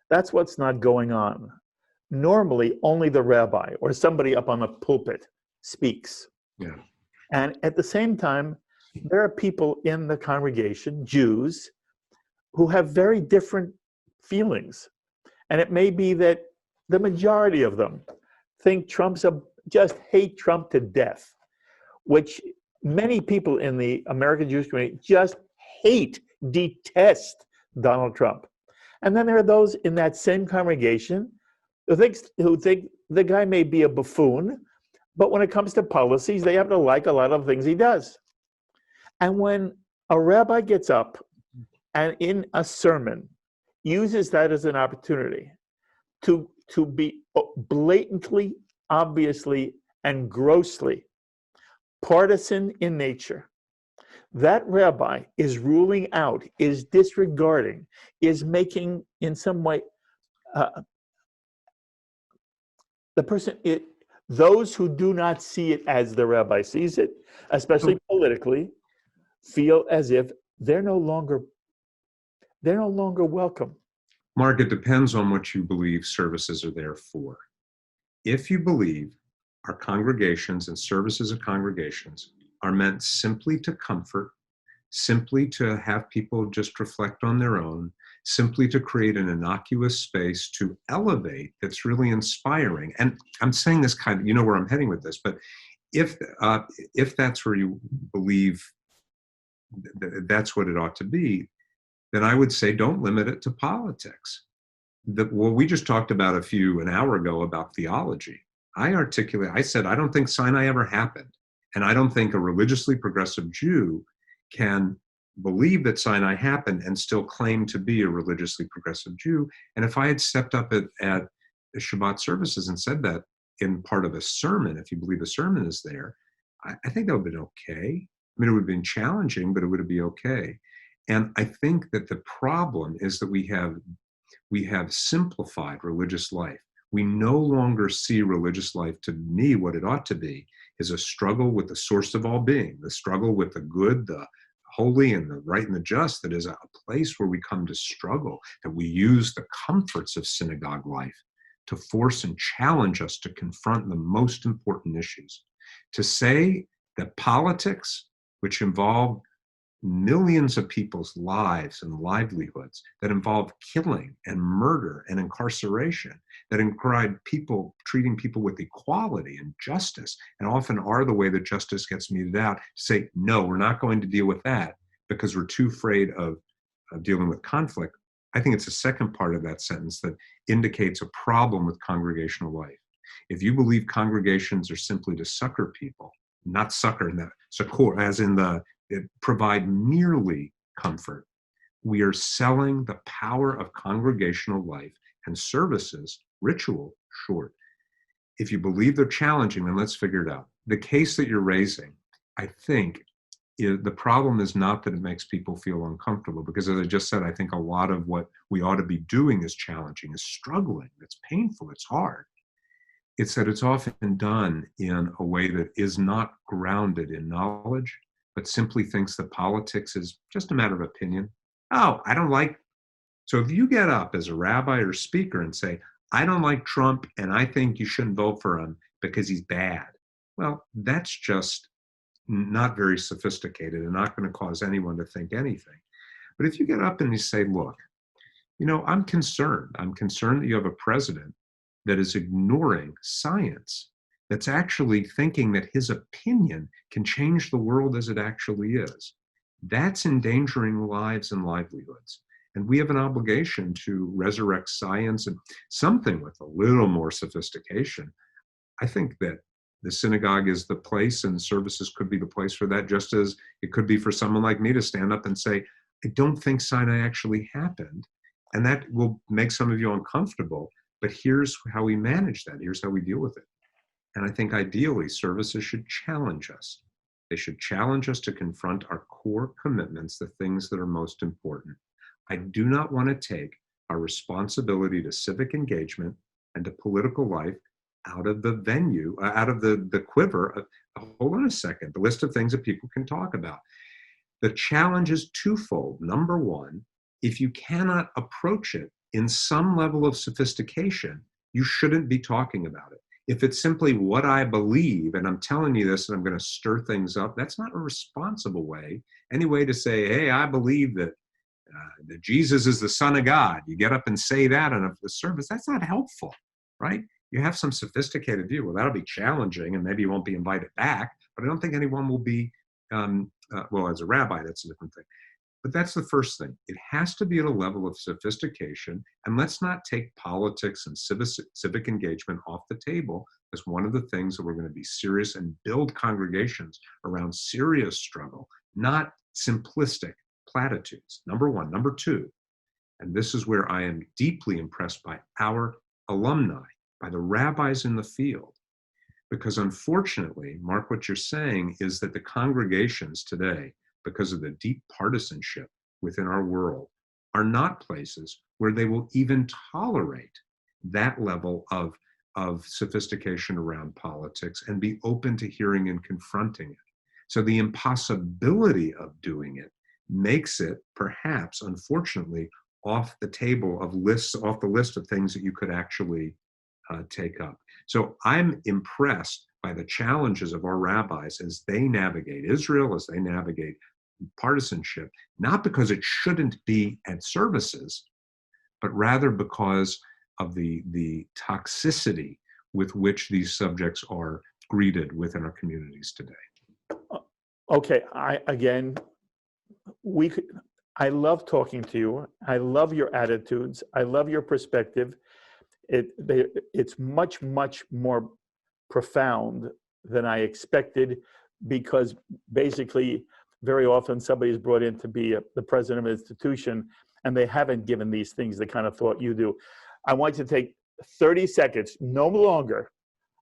that's what's not going on. Normally, only the rabbi or somebody up on the pulpit speaks. Yeah. And at the same time, there are people in the congregation, Jews, who have very different feelings. And it may be that the majority of them think just hate Trump to death, which many people in the American Jewish community just detest Donald Trump. And then there are those in that same congregation who think the guy may be a buffoon, but when it comes to policies, they happen to like a lot of things he does. And when a rabbi gets up and in a sermon uses that as an opportunity to be blatantly, obviously, and grossly partisan in nature, that rabbi is ruling out, is disregarding, is making in some way those who do not see it as the rabbi sees it, especially politically, feel as if they're no longer welcome. Mark, it depends on what you believe services are there for. If you believe our congregations and services of congregations are meant simply to comfort, simply to have people just reflect on their own, simply to create an innocuous space to elevate that's really inspiring. And I'm saying this kind of, you know where I'm heading with this, but if that's where you believe that's what it ought to be, then I would say don't limit it to politics. Well, we just talked about an hour ago about theology. I said, I don't think Sinai ever happened. And I don't think a religiously progressive Jew can believe that Sinai happened and still claim to be a religiously progressive Jew. And if I had stepped up at the Shabbat services and said that in part of a sermon, if you believe a sermon is there, I think that would have been okay. I mean, it would have been challenging, but it would be okay. And I think that the problem is that we have simplified religious life. We no longer see religious life, to me, what it ought to be is a struggle with the source of all being, the struggle with the good, the holy, and the right and the just. That is a place where we come to struggle, that we use the comforts of synagogue life to force and challenge us to confront the most important issues. To say that politics, which involve millions of people's lives and livelihoods, that involve killing and murder and incarceration, that include treating people with equality and justice, and often are the way that justice gets meted out, to say, no, we're not going to deal with that because we're too afraid of dealing with conflict. I think it's the second part of that sentence that indicates a problem with congregational life. If you believe congregations are simply to succor people, not succor in the succor, as in provide merely comfort, we are selling the power of congregational life and services, ritual, short. If you believe they're challenging, then let's figure it out. The case that you're raising, I think, the problem is not that it makes people feel uncomfortable, because as I just said, I think a lot of what we ought to be doing is challenging, is struggling, it's painful, it's hard. It's that it's often done in a way that is not grounded in knowledge, but simply thinks that politics is just a matter of opinion. Oh, I don't like. So if you get up as a rabbi or speaker and say, I don't like Trump and I think you shouldn't vote for him because he's bad, well, that's just not very sophisticated and not going to cause anyone to think anything. But if you get up and you say, look, I'm concerned. I'm concerned that you have a president that is ignoring science, that's actually thinking that his opinion can change the world as it actually is. That's endangering lives and livelihoods. And we have an obligation to resurrect science and something with a little more sophistication. I think that the synagogue is the place, and services could be the place for that, just as it could be for someone like me to stand up and say, I don't think Sinai actually happened. And that will make some of you uncomfortable, but here's how we manage that. Here's how we deal with it. And I think ideally, services should challenge us. They should challenge us to confront our core commitments, the things that are most important. I do not want to take our responsibility to civic engagement and to political life out of the venue, out of the quiver. Hold on a second, the list of things that people can talk about. The challenge is twofold. Number one, if you cannot approach it in some level of sophistication, you shouldn't be talking about it. If it's simply what I believe, and I'm telling you this and I'm going to stir things up, that's not a responsible way. Any way to say, hey, I believe that Jesus is the Son of God. You get up and say that in a service, that's not helpful, right? You have some sophisticated view. Well, that'll be challenging and maybe you won't be invited back, but I don't think anyone will be, well, as a rabbi, that's a different thing. But that's the first thing. It has to be at a level of sophistication, and let's not take politics and civic engagement off the table as one of the things that we're going to be serious and build congregations around serious struggle, not simplistic platitudes. Number one. Number two, and this is where I am deeply impressed by our alumni, by the rabbis in the field, because unfortunately, Mark, what you're saying is that the congregations today, because of the deep partisanship within our world, are not places where they will even tolerate that level of sophistication around politics and be open to hearing and confronting it. So the impossibility of doing it makes it perhaps, unfortunately, off the table of lists, off the list of things that you could actually take up. So I'm impressed by the challenges of our rabbis as they navigate Israel, as they navigate partisanship, not because it shouldn't be at services, but rather because of the toxicity with which these subjects are greeted within our communities today. Okay, I love talking to you. I love your attitudes. I love your perspective. It's much, much more profound than I expected, because basically very often somebody's brought in to be the president of an institution and they haven't given these things the kind of thought you do. I want you to take 30 seconds, no longer.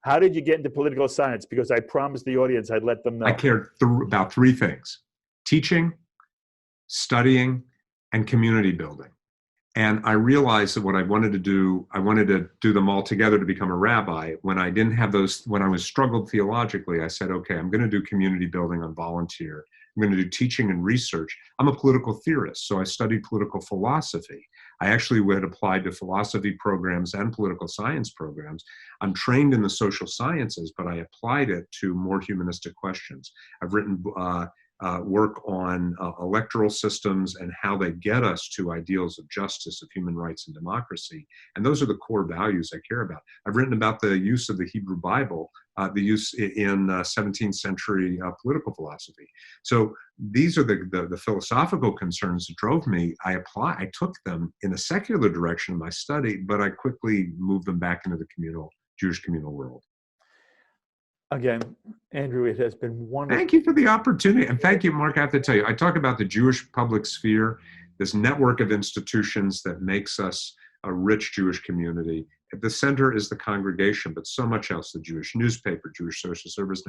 How did you get into political science? Because I promised the audience I'd let them know. I cared about three things: teaching, studying, and community building. And I realized that what I wanted to do them all together to become a rabbi. When I didn't have those, when I was struggled theologically, I said, okay, I'm going to do community building on volunteer. I'm going to do teaching and research. I'm a political theorist, so I studied political philosophy. I actually had applied to philosophy programs and political science programs. I'm trained in the social sciences, but I applied it to more humanistic questions. I've written work on electoral systems and how they get us to ideals of justice, of human rights, and democracy. And those are the core values I care about. I've written about the use of the Hebrew Bible, the use in 17th century political philosophy. So these are the philosophical concerns that drove me. I took them in a secular direction in my study, but I quickly moved them back into the Jewish communal world. Again, Andrew, it has been wonderful. Thank you for the opportunity. And thank you, Mark. I have to tell you, I talk about the Jewish public sphere, this network of institutions that makes us a rich Jewish community. At the center is the congregation, but so much else: the Jewish newspaper, Jewish social service.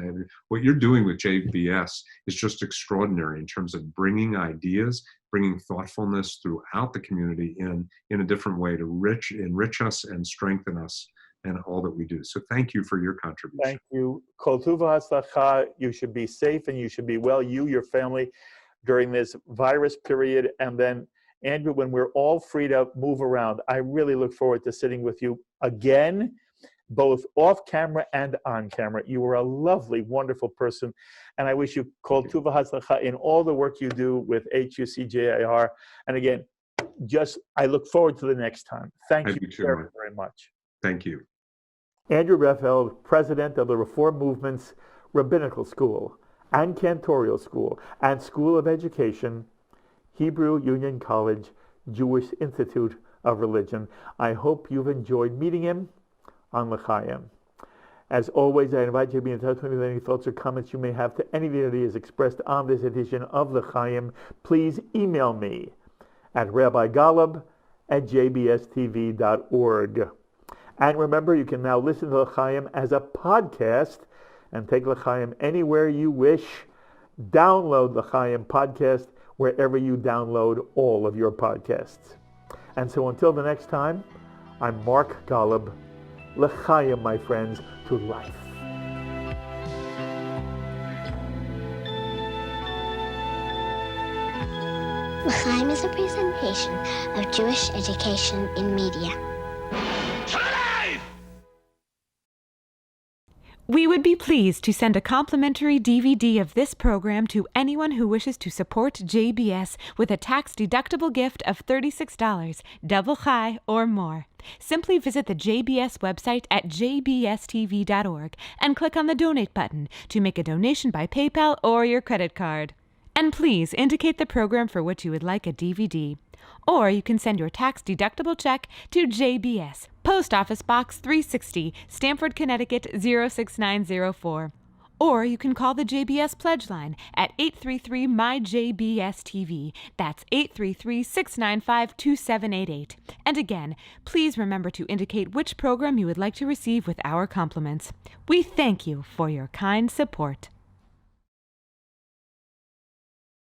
What you're doing with JBS is just extraordinary in terms of bringing ideas, bringing thoughtfulness throughout the community in a different way to enrich us and strengthen us and all that we do. So thank you for your contribution. Thank you. Kol tuva hatzlacha. You should be safe and you should be well, you, your family, during this virus period. And then, Andrew, when we're all free to move around, I really look forward to sitting with you again, both off camera and on camera. You were a lovely, wonderful person. And I wish you kol tuva hatzlacha in all the work you do with HUC-JIR. And again, I look forward to the next time. Thank you very, very much. Thank you. Andrew Rehfeld, president of the Reform Movement's Rabbinical School and Cantorial School and School of Education, Hebrew Union College, Jewish Institute of Religion. I hope you've enjoyed meeting him on L'chaim. As always, I invite you to be in touch with me with any thoughts or comments you may have to any of the ideas expressed on this edition of L'chaim. Please email me at rabbigolub@jbstv.org. And remember, you can now listen to L'chaim as a podcast and take L'chaim anywhere you wish. Download L'chaim podcast wherever you download all of your podcasts. And so until the next time, I'm Mark Golub. L'chaim, my friends, to life. L'chaim is a presentation of Jewish education in media. We would be pleased to send a complimentary DVD of this program to anyone who wishes to support JBS with a tax-deductible gift of $36, double chai or more. Simply visit the JBS website at jbstv.org and click on the Donate button to make a donation by PayPal or your credit card. And please indicate the program for which you would like a DVD. Or you can send your tax-deductible check to JBS, Post Office Box 360, Stamford, Connecticut 06904. Or you can call the JBS Pledge Line at 833-MY-JBS-TV. That's 833-695-2788. And again, please remember to indicate which program you would like to receive with our compliments. We thank you for your kind support.